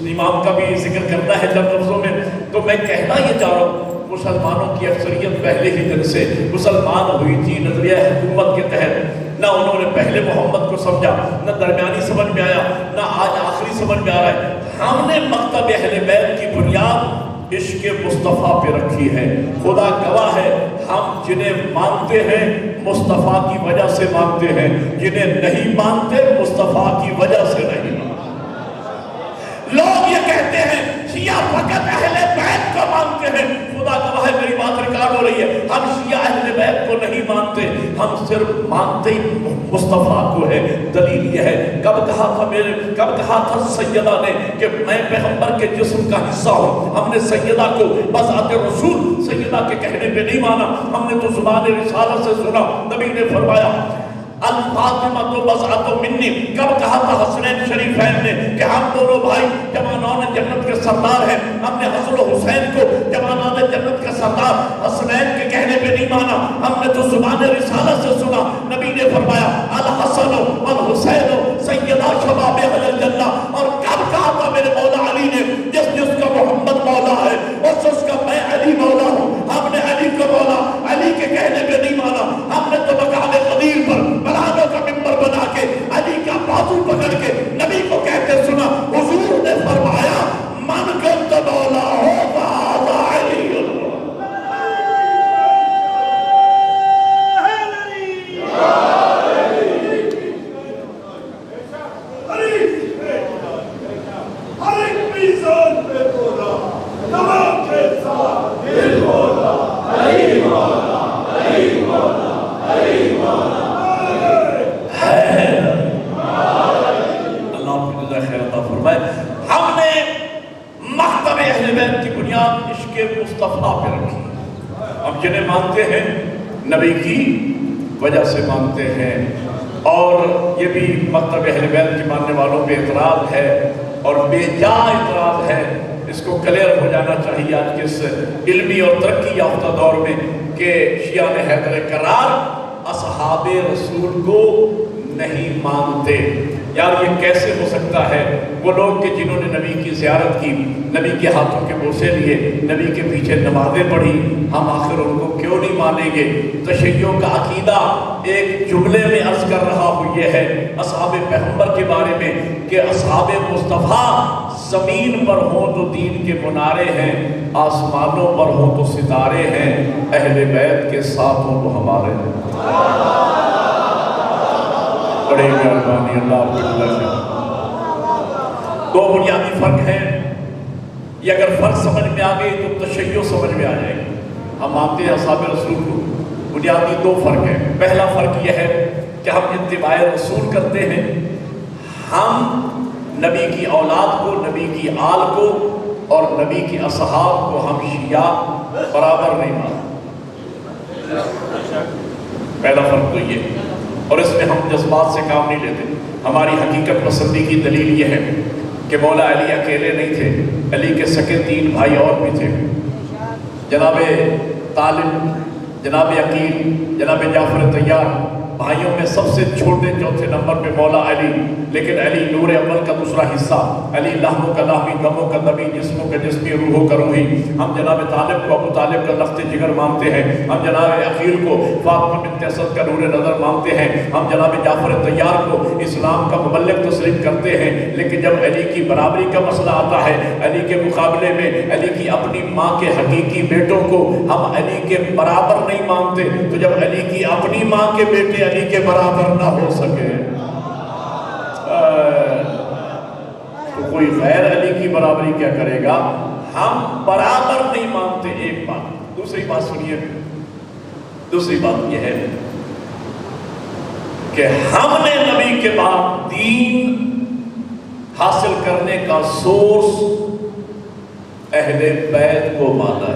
امام کا بھی ذکر کرنا ہے چند لفظوں میں، تو میں کہنا یہ چاہ رہا ہوں مسلمانوں کی اکثریت پہلے ہی دن سے مسلمان ہوئی تھی نظریہ حکومت کے تحت۔ نہ انہوں نے پہلے محمد کو سمجھا، نہ درمیانی سمجھ میں آیا، نہ آج آخری سمجھ میں آ رہا ہے۔ ہم نے مکتب اہل بیت کی بنیاد عشق مصطفیٰ پہ رکھی ہے۔ خدا گواہ ہے، ہم جنہیں مانتے ہیں مصطفیٰ کی وجہ سے مانتے ہیں، جنہیں نہیں مانتے مصطفیٰ کی وجہ سے نہیں۔ لوگ یہ کہتے ہیں شیعہ فقط اہل بیت کو مانتے ہیں، خدا گواہ ہے میری بات ریکارڈ ہو رہی ہے، ہم شیعہ اہل بیت کو نہیں مانتے، ہم صرف مانتے مصطفیٰ کو ہے۔ دلیل یہ ہے، کب کہا تھا سیدہ نے کہ میں پیغمبر کے جسم کا حصہ ہوں۔ ہم نے سیدہ کو بذات رسول سیدہ کے کہنے پہ نہیں مانا، ہم نے تو زبان رسالت سے سنا۔ نبی نے فرمایا الفاطمہ تو بضعۃ منی، کب کہا تھا حسنین شریفین نے کہ ہم دونوں بھائی جوانان جنت کے سردار ہیں۔ ہم نے حسن و حسین کو جوانان جنت کے سردار حسنین کے کہنے پہ نہیں مانا، ہم نے تو زبان رسالت سے سنا۔ نبی نے فرمایا الحسن والحسین سیدا شباب اہل الجنہ، اور کب کہا تھا میرے مولا علی نے جس کا محمد مولا ہے اس کا میں علی مولا ہوں۔ ہم نے علی کو مولا علی کے کہنے پہ نہیں مانا، ہم نے تو مقام قدیر پر بلادوں کا ممبر بنا کے علی کا بازو پکڑ کے نبی کو کہتے سنا۔ حضور نے فرمایا من کنت مولا ہو فہذا علی اللہ۔ ہم نے مکتب اہل بیت کی بنیاد عشق مصطفیٰ پہ رکھی۔ ہم جنہیں مانتے ہیں نبی کی وجہ سے مانتے ہیں، اور یہ بھی مکتب اہل بیت کے ماننے والوں پہ اعتراض ہے اور بے جا اعتراض ہے۔ اس کو کلیئر ہو جانا چاہیے آج کے اس علمی اور ترقی یافتہ دور میں کہ شیعہ حیدر کرار اصحاب رسول کو نہیں مانتے۔ یار یہ کیسے ہو سکتا ہے؟ وہ لوگ کہ جنہوں نے نبی کی زیارت کی، نبی کے ہاتھوں کے بوسے لیے، نبی کے پیچھے نمازیں پڑھی، ہم آخر ان کو کیوں نہیں مانیں گے؟ تشیعوں کا عقیدہ ایک جملے میں عرض کر رہا ہوں یہ ہے اصحاب پیغمبر کے بارے میں کہ اصحاب مصطفیٰ زمین پر ہوں تو دین کے منارے ہیں، آسمانوں پر ہوں تو ستارے ہیں، اہل بیت کے ساتھ ہوں تو ہمارے ہیں۔ بڑی مہربانی اللہ آپ کی طرف سے۔ دو بنیادی فرق ہیں، یہ اگر فرق سمجھ میں آ گئی تو تشیع سمجھ میں آ جائے گی۔ ہم مانتے ہیں اصحاب رسول کو، بنیادی دو فرق ہیں۔ پہلا فرق یہ ہے کہ ہم اتباع رسول کرتے ہیں، ہم نبی کی اولاد کو، نبی کی آل کو اور نبی کی اصحاب کو ہم شیعہ برابر نہیں مانتے۔ پہلا فرق تو یہ، اور اس میں ہم جذبات سے کام نہیں لیتے۔ ہماری حقیقت پسندی کی دلیل یہ ہے کہ مولا علی اکیلے نہیں تھے، علی کے سکے 3 بھائی اور بھی تھے، جناب طالب، جناب عقیل، جناب جعفر طیار، بھائیوں میں سب سے چھوٹے چوتھے نمبر پہ مولا علی، لیکن علی نور اول کا دوسرا حصہ، علی لحموں کا لاہمی، دموں کا دمی، جسموں کا جسمی، روحوں کا روحی۔ ہم جناب طالب کو ابو طالب کا لخت جگر مانتے ہیں، ہم جناب عقیل کو فاطمہ بنت اسد کا نور نظر مانتے ہیں، ہم جناب جعفر طیار کو اسلام کا مبلغ تسلیم کرتے ہیں، لیکن جب علی کی برابری کا مسئلہ آتا ہے، علی کے مقابلے میں علی کی اپنی ماں کے حقیقی بیٹوں کو ہم علی کے برابر نہیں مانتے، تو جب علی کی اپنی ماں کے بیٹے علی کے برابر نہ ہو سکے تو کوئی غیر علی کی برابری کیا کرے گا؟ ہم برابر نہیں مانتے، ایک بات۔ دوسری بات سنیے، دوسری بات یہ ہے کہ ہم نے نبی کے بعد دین حاصل کرنے کا سورس اہل بیت کو مانا ہے،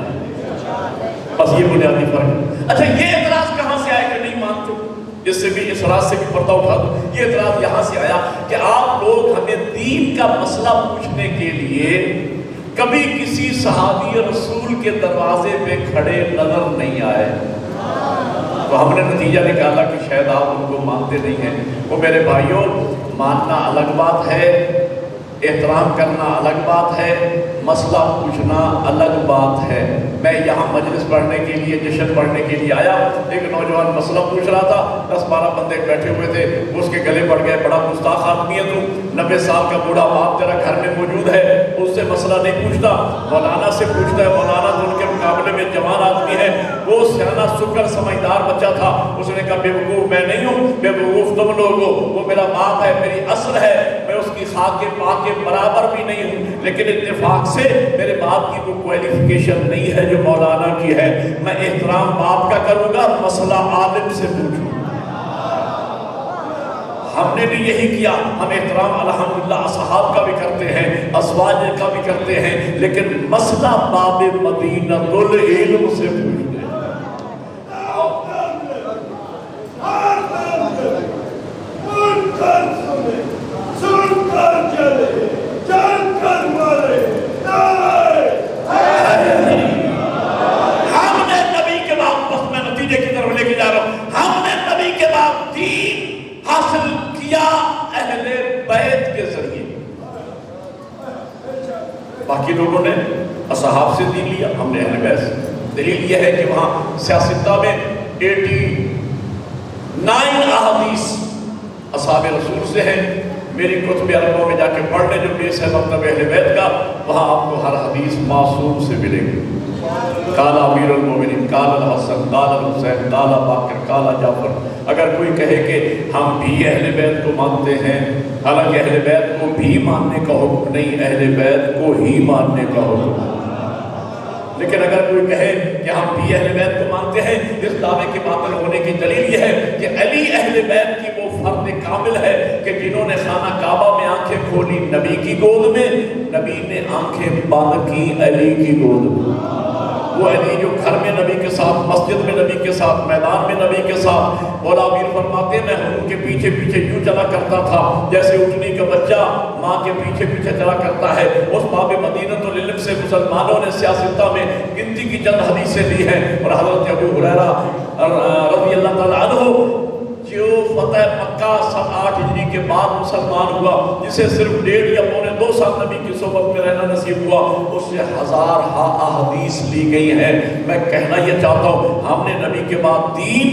بس یہ بنیادی فرق ہے۔ اچھا یہ اعتراض کہاں سے آئے کہ نہیں مانتے؟ اس سے بھی، اس راز سے بھی پردہ اٹھا دو۔ یہ اعتراض یہاں سے آیا کہ آپ لوگ ہمیں دین کا مسئلہ پوچھنے کے لیے کبھی کسی صحابی رسول کے دروازے پہ کھڑے نظر نہیں آئے، تو ہم نے نتیجہ نکالا کہ شاید آپ ان کو مانتے نہیں ہیں۔ وہ میرے بھائیوں، ماننا الگ بات ہے، احترام کرنا الگ بات ہے، مسئلہ پوچھنا الگ بات ہے۔ میں یہاں مجلس پڑھنے کے لیے، جشن پڑھنے کے لیے آیا، ایک نوجوان مسئلہ پوچھ رہا تھا، 10-12 بندے بیٹھے ہوئے تھے، اس کے گلے پڑ گئے، بڑا گستاخ آدمی ہے تو، 90 سال کا بوڑھا باپ تیرا گھر میں موجود ہے، اس سے مسئلہ نہیں پوچھتا، مولانا سے پوچھتا ہے، مولانا تو ان کے مقابلے میں جوان آدمی ہے۔ وہ سیانہ سکر سمجھدار بچہ تھا، اس نے کہا بے وقوف میں نہیں ہوں، بے وقوف تم لوگ ہو، وہ میرا باپ ہے، میری اصل ہے، میں اس کی خاک پاک کے برابر بھی نہیں ہوں، لیکن اتفاق سے میرے باپ کی وہ کوالیفیکیشن نہیں ہے جو مولانا کی ہے، میں احترام باپ کا کروں گا، مسئلہ عالم سے پوچھوں۔ ہم نے بھی یہی کیا، ہم احترام الحمدللہ اصحاب کا بھی کرتے ہیں، ازواج کا بھی کرتے ہیں، لیکن مسئلہ باب مدینۃ العلم سے پوچھتے ہیں۔ حاصل کیا اہل بیت کے ذریعے، باقی لوگوں نے اصحاب سے دین لیا، ہم نے اہل بیت سے۔ دلیل یہ ہے کہ وہاں سیاستہ میں 89 احادیث اصحاب رسول سے ہیں۔ میری کتب اربعہ میں جا کے پڑھ لیں جو بیس ہے مکتب اہل بیت کا، وہاں آپ کو ہر حدیث معصوم سے ملے گی۔ کالا امیر المومنین، کالا الحسن، کالا الحسین، کالا باقر، کالا جعفر۔ اگر کوئی کہے کہ ہم بھی اہل بیت کو مانتے ہیں، حالانکہ اہل بیت کو بھی ماننے کا حکم نہیں، اہل بیت کو ہی ماننے کا حکم ہے، لیکن اگر کوئی کہے کہ ہم بھی اہل بیت کو مانتے ہیں، اس دعوے کے باطل ہونے کی دلیل یہ ہے کہ علی اہل بیت کی وہ فرد کامل ہے کہ جنہوں نے خانہ کعبہ میں آنکھیں کھولی نبی کی گود میں، نبی نے آنکھیں بند کی علی کی گود میں۔ وہ علی جو گھر میں نبی کے ساتھ، مسجد میں نبی کے ساتھ، میدان میں نبی کے ساتھ، مولا امیر فرماتے ہیں میں ان کے پیچھے پیچھے یوں چلا کرتا تھا جیسے اٹھنی کا بچہ ماں کے پیچھے پیچھے چلا کرتا ہے۔ اس باب مدینۃ العلم سے مسلمانوں نے سیاستہ میں گنتی کی چند حدیثیں لی ہیں، اور حضرت ابو ہریرہ رضی اللہ تعالیٰ عنہ جو فتح مکہ 8 ہجری کے بعد مسلمان ہوا، جسے صرف 1.5 یا پونے 2 سال نبی کی صحبت میں رہنا نصیب ہوا، اس سے 1000 احادیث لی گئی ہیں۔ میں کہنا یہ چاہتا ہوں ہم نے نبی کے بعد دین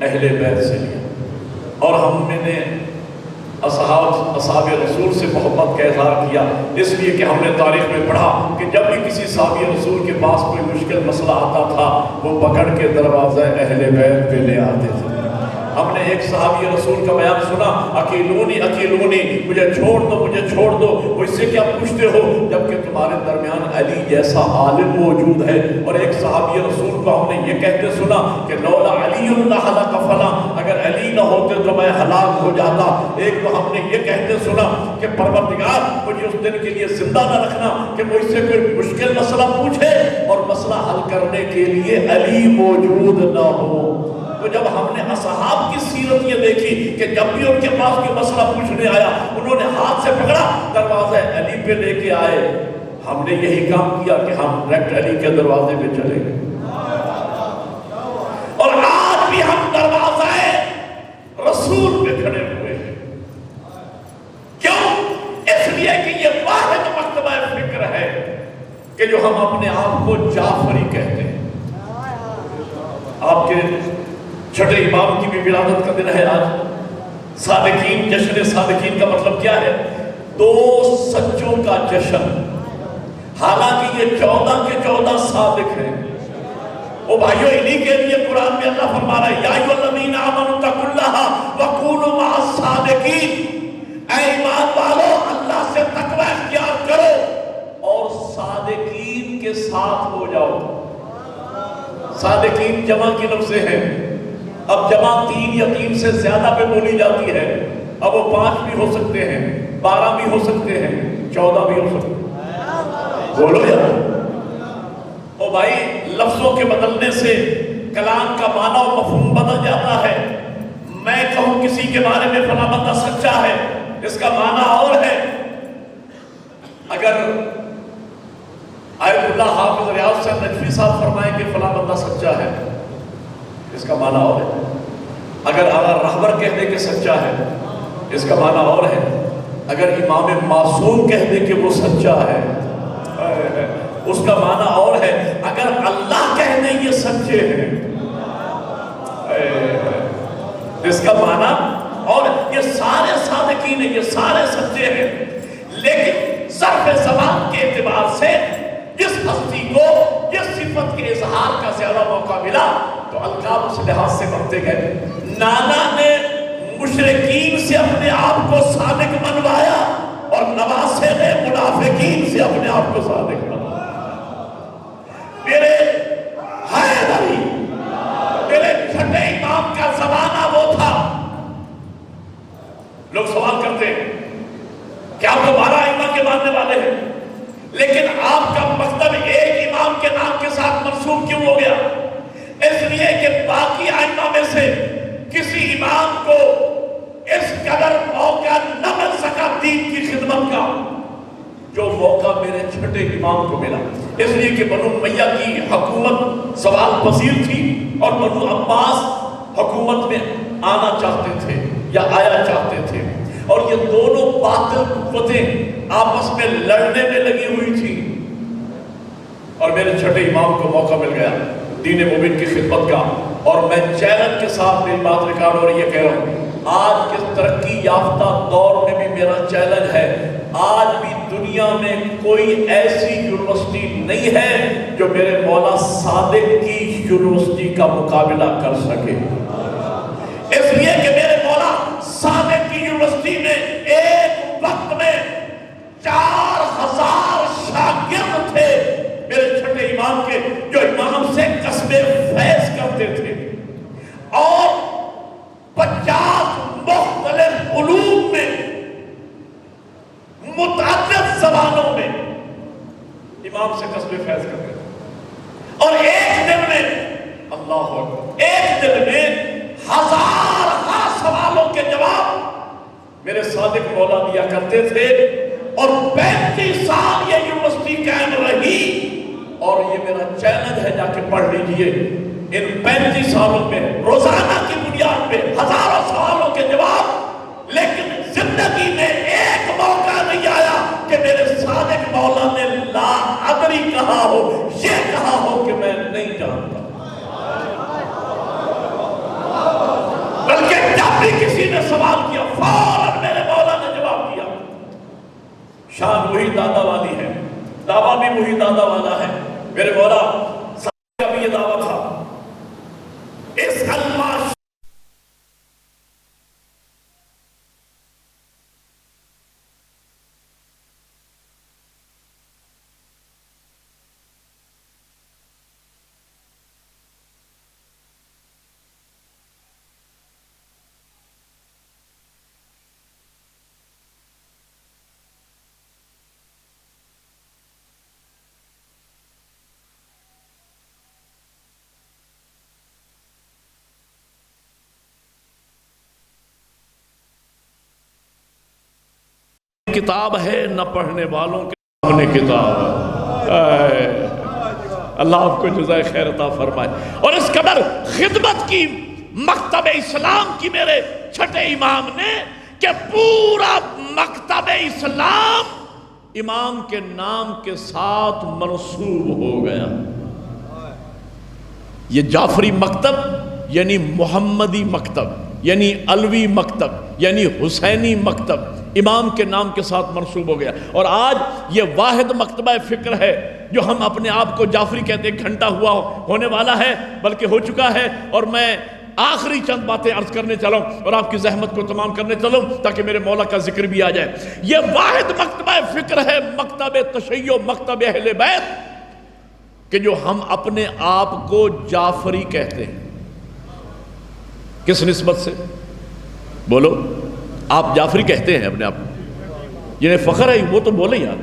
اہل بیت سے لیا، اور ہم نے اصحاب رسول سے محبت کا اظہار کیا، اس لیے کہ ہم نے تاریخ میں پڑھا کہ جب بھی کسی صحابی رسول کے پاس کوئی مشکل مسئلہ آتا تھا، وہ پکڑ کے دروازہ اہل بیت پہ لے آتے تھے۔ ہم نے ایک صحابی رسول کا بیان سنا، اکیلونی اکیلونی، مجھے چھوڑ دو مجھے چھوڑ دو، وہ اس سے کیا پوچھتے ہو جبکہ تمہارے درمیان علی جیسا عالم موجود ہے۔ اور ایک صحابی رسول کو ہم نے یہ کہتے سنا کہ لولا علی لہلک فلاں، اگر علی نہ ہوتے تو میں ہلاک ہو جاتا۔ ایک تو ہم نے یہ کہتے سنا کہ پروردگار مجھے اس دن کے لیے زندہ نہ رکھنا کہ مجھ سے کوئی مشکل مسئلہ پوچھے اور مسئلہ حل کرنے کے لیے علی موجود نہ ہو۔ تو جب ہم نے اصحاب کی سیرت یہ دیکھی کہ جب بھی ان کے پاس کوئی مسئلہ پوچھنے آیا انہوں نے ہاتھ سے پکڑا، دروازہ علی پہ لے کے آئے، ہم نے یہی کام کیا کہ ہم ڈائریکٹ علی کے دروازے پہ چلے گئے، اور آج بھی ہم دروازہ رسول پہ کھڑے ہوئے ہیں۔ کیوں؟ اس لیے کہ یہ واحد مکتبہ فکر ہے کہ جو ہم اپنے آپ کو جعفری کہتے ہیں۔ آپ کے چھٹے امام کی بھی ولادت کا دن ہے آج۔ صادقین، جشن صادقین کا مطلب کیا ہے؟ دو سچوں کا جشن، حالانکہ یہ 14 کے 14 صادق ہیں۔ وہ بھائیو، انہی کے لیے قرآن میں اللہ فرما رہا ہے یا ایھا الذین آمنوا اتقوا اللہ وکونوا مع الصادقین، اے ایمان والو اللہ سے تقوی اختیار کرو اور صادقین کے ساتھ ہو جاؤ۔ صادقین جمع کی لفظ ہیں، اب جمع 3 یا 3 سے زیادہ پہ بولی جاتی ہے، اب وہ 5 بھی ہو سکتے ہیں، 12 بھی ہو سکتے ہیں، 14 بھی ہو سکتے ہیں، بولو یار۔ او بھائی، لفظوں کے بدلنے سے کلام کا معنی و مفہوم بدل جاتا ہے۔ میں کہوں کسی کے بارے میں فلاں بندہ سچا ہے، اس کا معنی اور ہے۔ اگر آیت اللہ حافظ ریاض سے نجفی صاحب فرمائیں کہ فلاں بندہ سچا ہے، اس کا معنی اور ہے۔ اگر آغا رہبر کہہ دے کہ سچا ہے، اس کا معنی اور ہے۔ اگر امام معصوم کہہ دے کہ وہ سچا ہے، اس کا معنی اور ہے۔ اگر اللہ کہہ دے یہ سچے ہیں، اس کا معنی اور یہ سارے صادقین ہیں، یہ سارے سچے ہیں۔ لیکن ظرف زبان کے اعتبار سے جس ہستی کو جس صفت کے اظہار کا زیادہ موقع ملا تو القاب اس لحاظ سے بنتے گئے۔ نانا نے مشرکین سے اپنے آپ کو صادق منوایا اور نواسے نے منافقین سے اپنے آپ کو صادق منوایا۔ میرے حیدری، میرے چھٹے امام کا زمانہ وہ تھا، لوگ سوال کرتے ہیں کہ آپ تو 12 امام کے ماننے والے ہیں، لیکن آپ کا مکتب ایک امام کے نام کے ساتھ منسوب کیوں ہو گیا؟ اس لیے کہ باقی ائمہ میں سے کسی امام کو اس قدر موقع نہ مل سکا دین کی خدمت کا جو موقع میرے چھٹے امام کو ملا۔ اس لیے کہ بنو امیہ کی حکومت سوال پذیر تھی اور بنو عباس حکومت میں آنا چاہتے تھے یا آیا چاہتے تھے، اور یہ دونوں باطل قوتیں آپس میں لڑنے میں لگی ہوئی تھی، اور میرے چھٹے امام کو موقع مل گیا دین مبین کی خدمت کا۔ اور میں چیلنج کے ساتھ میری بات ریکارڈ ہو رہی ہے کہہ رہا ہوں، آج کے ترقی یافتہ دور میں بھی میرا چیلنج ہے، آج بھی دنیا میں کوئی ایسی یونیورسٹی نہیں ہے جو میرے مولا صادق کی یونیورسٹی کا مقابلہ کر سکے۔ اس لیے کہ میرے مولا صادق کی یونیورسٹی میں ایک وقت میں 4000 شاگرد تھے میرے چھٹے امام کے، جو امام سے قصب فیض کرتے تھے، اور 50 مختلف علوم میں متعدد زبانوں میں امام سے قصب فیض کرتے تھے، اور ایک دن میں اللہ اکبر، ایک دن میں 1000 سوالوں کے جواب میرے صادق مولا دیا کرتے تھے، اور 35 سال یہ یونیورسٹی قائم رہی۔ اور یہ میرا چیلنج ہے، جا کے پڑھ لیجئے، ان 35 سالوں میں روزانہ کی بنیاد پہ ہزاروں سوالوں کے جواب، لیکن زندگی میں ایک موقع نہیں آیا کہ میرے صادق مولا نے لا ادری کہا ہو، یہ کہا ہو کہ میں نہیں جانتا، بلکہ جب بھی کسی نے سوال کیا فوراً میرے مولا نے جواب دیا۔ شان وہی دادا والی ہے، دعویٰ بھی وہی دادا والا ہے۔ میرے مولا صاحب کا بھی یہ دعویٰ تھا، اس الماس کتاب ہے نہ پڑھنے والوں کے سامنے کتاب ہے۔ اللہ آپ کو جزائے خیر عطا فرمائے۔ اور اس قدر خدمت کی مکتب اسلام کی میرے چھٹے امام نے کہ پورا مکتب اسلام امام کے نام کے ساتھ منسوب ہو گیا۔ یہ جعفری مکتب یعنی محمدی مکتب یعنی علوی مکتب یعنی حسینی مکتب امام کے نام کے ساتھ منسوب ہو گیا۔ اور آج یہ واحد مکتبہ فکر ہے جو ہم اپنے آپ کو جعفری کہتے ہیں، گھنٹہ ہوا ہونے والا ہے بلکہ ہو چکا ہے۔ اور میں آخری چند باتیں عرض کرنے چلوں اور آپ کی زحمت کو تمام کرنے چلوں تاکہ میرے مولا کا ذکر بھی آ جائے۔ یہ واحد مکتبہ فکر ہے، مکتب تشیع، مکتب اہل بیت، کہ جو ہم اپنے آپ کو جعفری کہتے ہیں۔ کس نسبت سے؟ بولو، آپ جعفری کہتے ہیں اپنے آپ کو، جنہیں فخر ہے وہ تو بولے یار،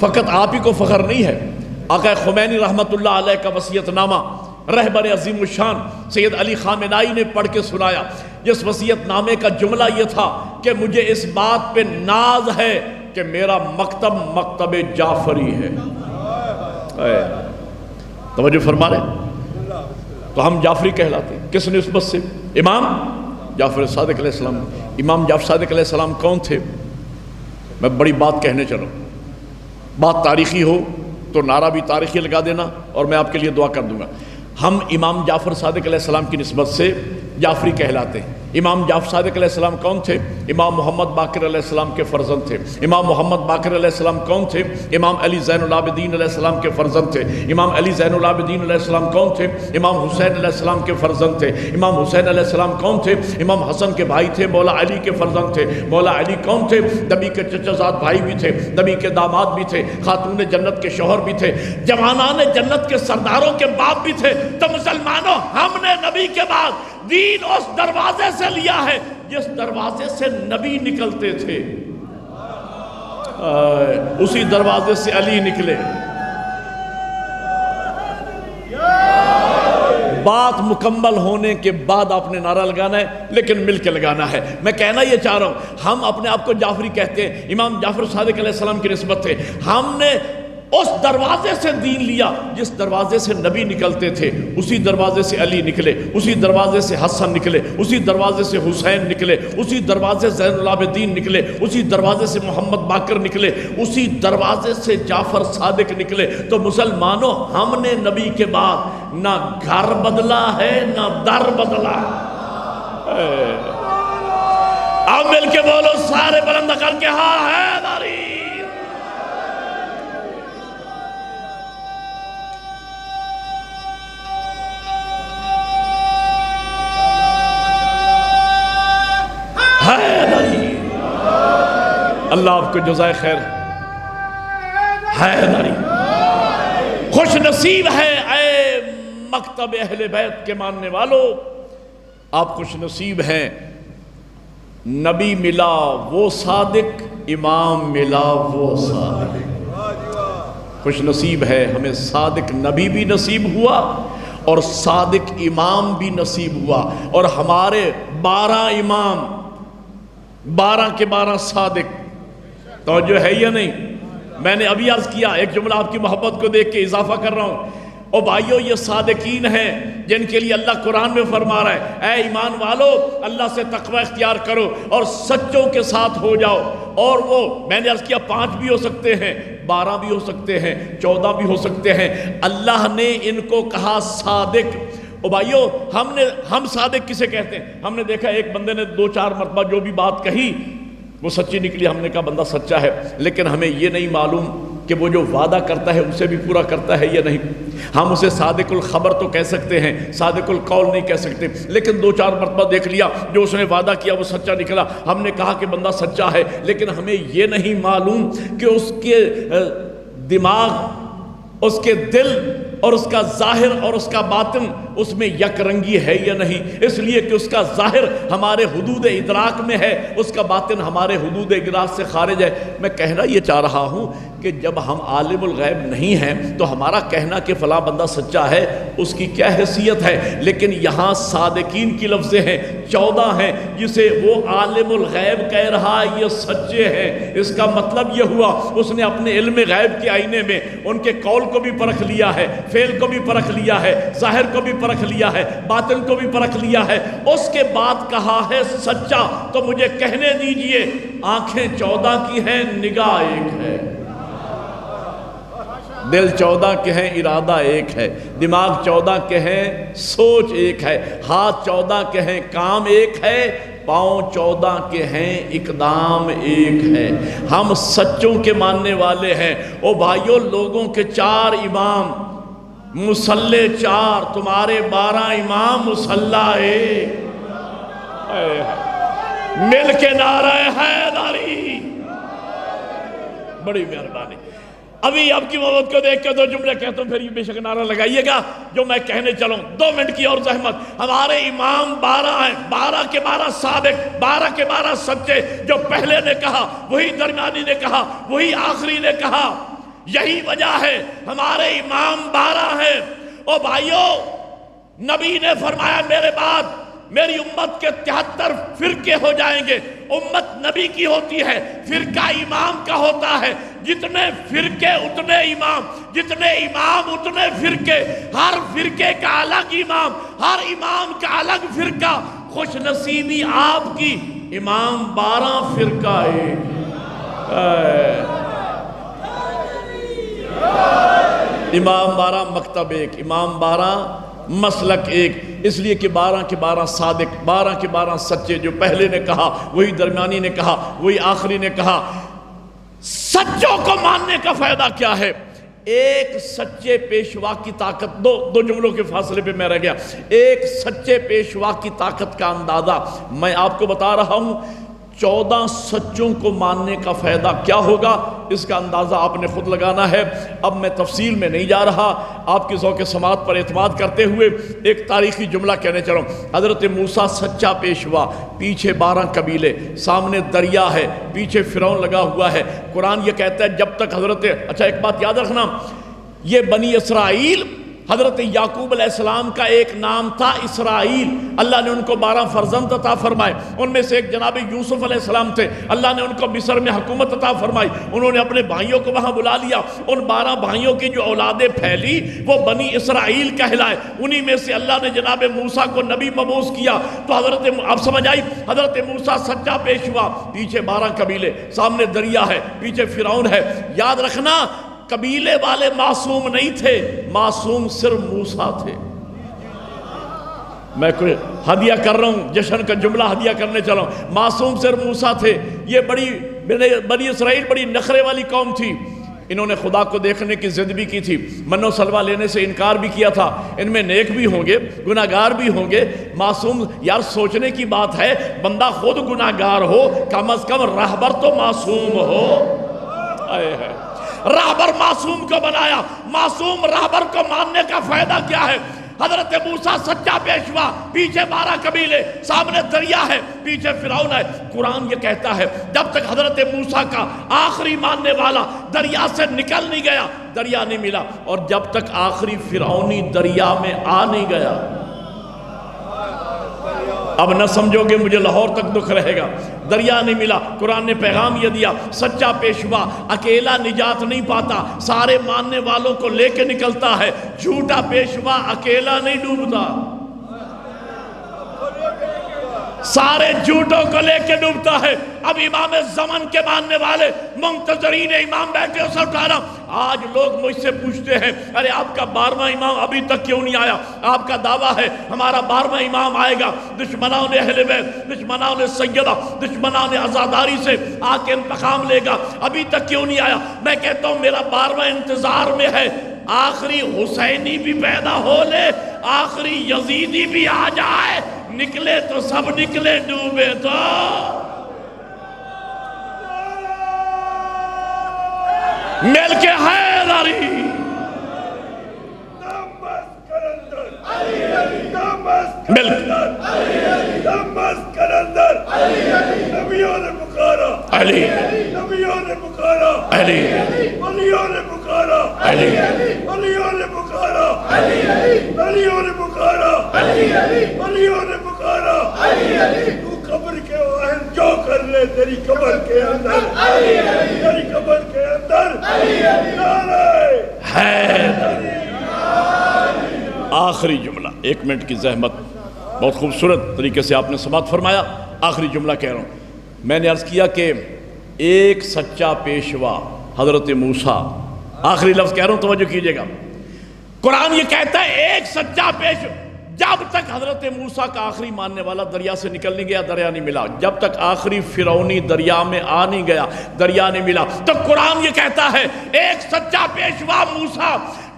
فقط آپ ہی کو فخر نہیں ہے۔ آقا خمینی رحمت اللہ علیہ کا وصیت نامہ رہبر عظیم الشان سید علی خامنائی نے پڑھ کے سنایا، جس وصیت نامے کا جملہ یہ تھا کہ مجھے اس بات پہ ناز ہے کہ میرا مکتب مکتب جعفری ہے۔ توجہ فرما رہے؟ تو ہم جعفری کہلاتے ہیں۔ کس نسبت سے؟ امام جعفر صادق علیہ السلام۔ امام جعفر صادق علیہ السلام کون تھے؟ میں بڑی بات کہنے چلوں، بات تاریخی ہو تو نعرہ بھی تاریخی لگا دینا اور میں آپ کے لیے دعا کر دوں گا۔ ہم امام جعفر صادق علیہ السلام کی نسبت سے جعفری کہلاتے ہیں۔ امام جعفر صادق علیہ السلام کون تھے؟ امام محمد باقر علیہ السلام کے فرزند تھے۔ امام محمد باقر علیہ السلام کون تھے؟ امام علی زین العابدین علیہ السلام کے فرزند تھے۔ امام علی زین العابدین علیہ السلام کون تھے؟ امام حسین علیہ السلام کے فرزند تھے۔ امام حسین علیہ السلام کون تھے؟ امام حسن کے بھائی تھے، مولا علی کے فرزند تھے۔ مولا علی کون تھے؟ نبی کے چچا زاد بھائی بھی تھے، نبی کے داماد بھی تھے، خاتون جنت کے شوہر بھی تھے، جوانان جنت کے سرداروں کے باپ بھی تھے۔ تو مسلمانوں، ہم نے نبی کے بعد دین اس دروازے سے لیا ہے جس دروازے سے نبی نکلتے تھے، اسی دروازے سے علی نکلے۔ بات مکمل ہونے کے بعد آپ نے نعرہ لگانا ہے، لیکن مل کے لگانا ہے۔ میں کہنا یہ چاہ رہا ہوں، ہم اپنے آپ کو جعفری کہتے ہیں، امام جعفر صادق علیہ السلام کی نسبت تھے۔ ہم نے اس دروازے سے دین لیا جس دروازے سے نبی نکلتے تھے، اسی دروازے سے علی نکلے، اسی دروازے سے حسن نکلے، اسی دروازے سے حسین نکلے، اسی دروازے سے زین العابدین نکلے، اسی دروازے سے محمد باقر نکلے، اسی دروازے سے جعفر صادق نکلے۔ تو مسلمانوں، ہم نے نبی کے بعد نہ گھر بدلا ہے نہ در بدلا ہے۔ اب مل کے بولو سارے بلند کر کے، ہاں ہے داری۔ اللہ آپ کو جزائے خیر۔ حیدری خوش نصیب ہے اے مکتب اہل بیت کے ماننے والو، آپ خوش نصیب ہیں۔ نبی ملا وہ صادق، امام ملا وہ صادق۔ خوش نصیب ہے ہمیں، صادق نبی بھی نصیب ہوا اور صادق امام بھی نصیب ہوا، اور ہمارے 12 امام، 12 کے 12 صادق۔ توجہ ہے یا نہیں؟ میں نے ابھی عرض کیا، ایک جملہ آپ کی محبت کو دیکھ کے اضافہ کر رہا ہوں۔ او بھائیو، یہ صادقین ہیں جن کے لیے اللہ قرآن میں فرما رہا ہے، اے ایمان والو، اللہ سے تقوی اختیار کرو اور سچوں کے ساتھ ہو جاؤ۔ اور وہ میں نے عرض کیا 5 بھی ہو سکتے ہیں، 12 بھی ہو سکتے ہیں، 14 بھی ہو سکتے ہیں۔ اللہ نے ان کو کہا صادق۔ او بھائیو، ہم صادق کسے کہتے ہیں؟ ہم نے دیکھا ایک بندے نے 2-4 مرتبہ جو بھی بات کہی وہ سچی نکلی، ہم نے کہا بندہ سچا ہے، لیکن ہمیں یہ نہیں معلوم کہ وہ جو وعدہ کرتا ہے اسے بھی پورا کرتا ہے یا نہیں۔ ہم اسے صادق الخبر تو کہہ سکتے ہیں، صادق القول نہیں کہہ سکتے، لیکن 2-4 مرتبہ دیکھ لیا جو اس نے وعدہ کیا وہ سچا نکلا، ہم نے کہا کہ بندہ سچا ہے، لیکن ہمیں یہ نہیں معلوم کہ اس کے دماغ، اس کے دل اور اس کا ظاہر اور اس کا باطن اس میں یک رنگی ہے یا نہیں، اس لیے کہ اس کا ظاہر ہمارے حدود ادراک میں ہے، اس کا باطن ہمارے حدود ادراک سے خارج ہے۔ میں کہنا یہ چاہ رہا ہوں کہ جب ہم عالم الغیب نہیں ہیں تو ہمارا کہنا کہ فلاں بندہ سچا ہے اس کی کیا حیثیت ہے، لیکن یہاں صادقین کی لفظیں ہیں 14 ہیں جسے وہ عالم الغیب کہہ رہا ہے یہ سچے ہیں۔ اس کا مطلب یہ ہوا اس نے اپنے علم غیب کے آئینے میں ان کے قول کو بھی پرکھ لیا ہے، فعل کو بھی پرکھ لیا ہے، ظاہر کو بھی پرکھ لیا ہے، باطن کو بھی پرکھ لیا ہے، اس کے بعد کہا ہے سچا۔ تو مجھے کہنے دیجئے آنکھیں 14 کی ہیں، نگاہ ایک ہے، دل 14 کے ہیں، ارادہ ایک ہے، دماغ 14 کے ہیں، سوچ ایک ہے، ہاتھ 14 کے ہیں، کام ایک ہے، پاؤں 14 کے ہیں، اقدام ایک ہے۔ ہم سچوں کے ماننے والے ہیں۔ او بھائیو، لوگوں کے 4 امام، مصلی 4، تمہارے 12 امام، مصلی ایک۔ مل کے نعرہ حیدری، بڑی مہربانی۔ ابھی آپ کی محبت کو دیکھ کے 2 جملے کہتا ہوں، پھر یہ بے شک نعرہ لگائیے گا جو میں کہنے چلوں۔ 2 منٹ کی اور زحمت۔ ہمارے امام 12 ہیں، 12 کے 12 صادق، 12 کے 12 سچے۔ جو پہلے نے کہا وہی درمیانی نے کہا وہی آخری نے کہا۔ یہی وجہ ہے ہمارے امام 12 ہیں۔ او بھائیو، نبی نے فرمایا میرے بعد میری امت کے 73 فرقے ہو جائیں گے۔ امت نبی کی ہوتی ہے، فرقہ امام کا ہوتا ہے۔ جتنے فرقے اتنے امام، جتنے امام اتنے فرقے، ہر فرقے کا الگ امام، ہر امام کا الگ فرقہ۔ خوش نصیبی آپ کی، امام 12 فرقہ ایک، امام 12 مکتب ایک، امام 12 مسلک ایک۔ اس لیے کہ 12 کے 12 صادق، 12 کے 12 سچے۔ جو پہلے نے کہا وہی درمیانی نے کہا وہی آخری نے کہا۔ سچوں کو ماننے کا فائدہ کیا ہے؟ ایک سچے پیشوا کی طاقت، دو جملوں کے فاصلے پہ میں رہ گیا۔ ایک سچے پیشوا کی طاقت کا اندازہ میں آپ کو بتا رہا ہوں۔ 14 سچوں کو ماننے کا فائدہ کیا ہوگا اس کا اندازہ آپ نے خود لگانا ہے۔ اب میں تفصیل میں نہیں جا رہا، آپ کی ذوق سماعت پر اعتماد کرتے ہوئے ایک تاریخی جملہ کہنے چلوں۔ حضرت موسیٰ سچا پیشوا، پیچھے 12 قبیلے، سامنے دریا ہے، پیچھے فرعون لگا ہوا ہے۔ قرآن یہ کہتا ہے جب تک اچھا ایک بات یاد رکھنا، یہ بنی اسرائیل، حضرت یعقوب علیہ السلام کا ایک نام تھا اسرائیل۔ اللہ نے ان کو 12 فرزند عطا فرمائے، ان میں سے ایک جناب یوسف علیہ السلام تھے۔ اللہ نے ان کو مصر میں حکومت عطا فرمائی، انہوں نے اپنے بھائیوں کو وہاں بلا لیا۔ ان 12 بھائیوں کی جو اولادیں پھیلی وہ بنی اسرائیل کہلائے۔ انہی میں سے اللہ نے جناب موسیٰ کو نبی مبعوث کیا۔ تو اب سمجھ آئی، حضرت موسیٰ سچا پیشوا، پیچھے 12 قبیلے، سامنے دریا ہے، پیچھے فرعون ہے۔ یاد رکھنا قبیلے والے معصوم نہیں تھے، معصوم صرف موسیٰ تھے۔ میں کوئی ہدیہ کر رہا ہوں، جشن کا جملہ ہدیہ کرنے چلا ہوں۔ معصوم صرف موسیٰ تھے۔ یہ بنی اسرائیل بڑی نخرے والی قوم تھی۔ انہوں نے خدا کو دیکھنے کی ضد بھی کی تھی، من و سلوہ لینے سے انکار بھی کیا تھا۔ ان میں نیک بھی ہوں گے، گناہگار بھی ہوں گے۔ معصوم، یار سوچنے کی بات ہے، بندہ خود گناہگار ہو، کم از کم راہبر تو معصوم ہو۔ راہبر معصوم کو بنایا۔ معصوم راہبر کو ماننے کا فائدہ کیا ہے؟ حضرت موسیٰ سچا پیشوا، پیچھے 12 قبیلے، سامنے دریا ہے، پیچھے فرعون ہے۔ قرآن یہ کہتا ہے جب تک حضرت موسیٰ کا آخری ماننے والا دریا سے نکل نہیں گیا، دریا نہیں ملا، اور جب تک آخری فرعونی دریا میں آ نہیں گیا۔ اب نہ سمجھو گے مجھے لاہور تک دکھ رہے گا، دریا نہیں ملا۔ قرآن نے پیغام یہ دیا، سچا پیشوا اکیلا نجات نہیں پاتا، سارے ماننے والوں کو لے کے نکلتا ہے۔ جھوٹا پیشوا اکیلا نہیں ڈوبتا، سارے جھوٹوں کو لے کے ڈوبتا ہے۔ اب امام زمن کے ماننے والے منتظرین امام بیٹھے اسے اٹھانا۔ آج لوگ مجھ سے پوچھتے ہیں ارے آپ کا 12واں امام ابھی تک کیوں نہیں آیا؟ آپ کا دعویٰ ہے ہمارا 12واں امام آئے گا، دشمنان اہل بیت، دشمنان سیدہ، دشمنان عزاداری سے آ کے انتقام لے گا، ابھی تک کیوں نہیں آیا؟ میں کہتا ہوں میرا 12واں انتظار میں ہے۔ آخری حسینی بھی پیدا ہو لے، آخری یزیدی بھی آ جائے، نکلے تو سب نکلے، ڈوبے تو مل کے حیدری۔ مل علی، علی، علیوں نے پکارا علی علیوں نے پکارا علی علیوں نے پکارا علی علیوں نے پکارا علی تو قبر کے باہر جو کر لے تیری قبر کے اندر تیری قبر کے اندر نعرہ حیدر۔ آخری جملہ، 1 منٹ کی زحمت، بہت خوبصورت طریقے سے آپ نے سماعت فرمایا۔ آخری جملہ کہہ رہا ہوں، میں نے عرض کیا کہ ایک سچا پیشوا حضرت موسیٰ، آخری لفظ کہہ رہا ہوں توجہ کیجئے گا، قرآن یہ کہتا ہے ایک سچا پیشوا، جب تک حضرت موسیٰ کا آخری ماننے والا دریا سے نکل نہیں گیا دریا نہیں ملا، جب تک آخری فرعونی دریا میں آ نہیں گیا دریا نہیں ملا، تو قرآن یہ کہتا ہے ایک سچا پیشوا موسیٰ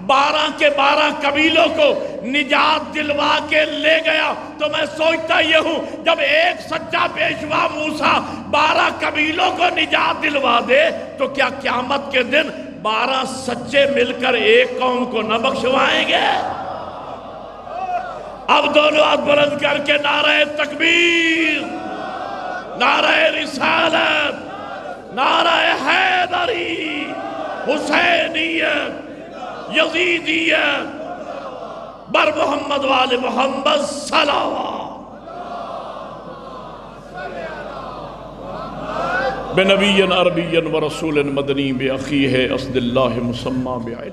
12 کے 12 قبیلوں کو نجات دلوا کے لے گیا۔ تو میں سوچتا یہ ہوں جب ایک سچا پیشوا موسیٰ 12 قبیلوں کو نجات دلوا دے تو کیا قیامت کے دن 12 سچے مل کر ایک قوم کو نہ بخشوائیں گے؟ اب دونوں ہاتھ بلند کر کے نعرہ تکبیر، نعرہ رسالت، نعرہ حیدری، حسینیت، یزیدیت، بر محمد وآل محمد صلوات، بنبی عربی و رسول مدنی بأخیہ اسد اللہ مسمی بعلی۔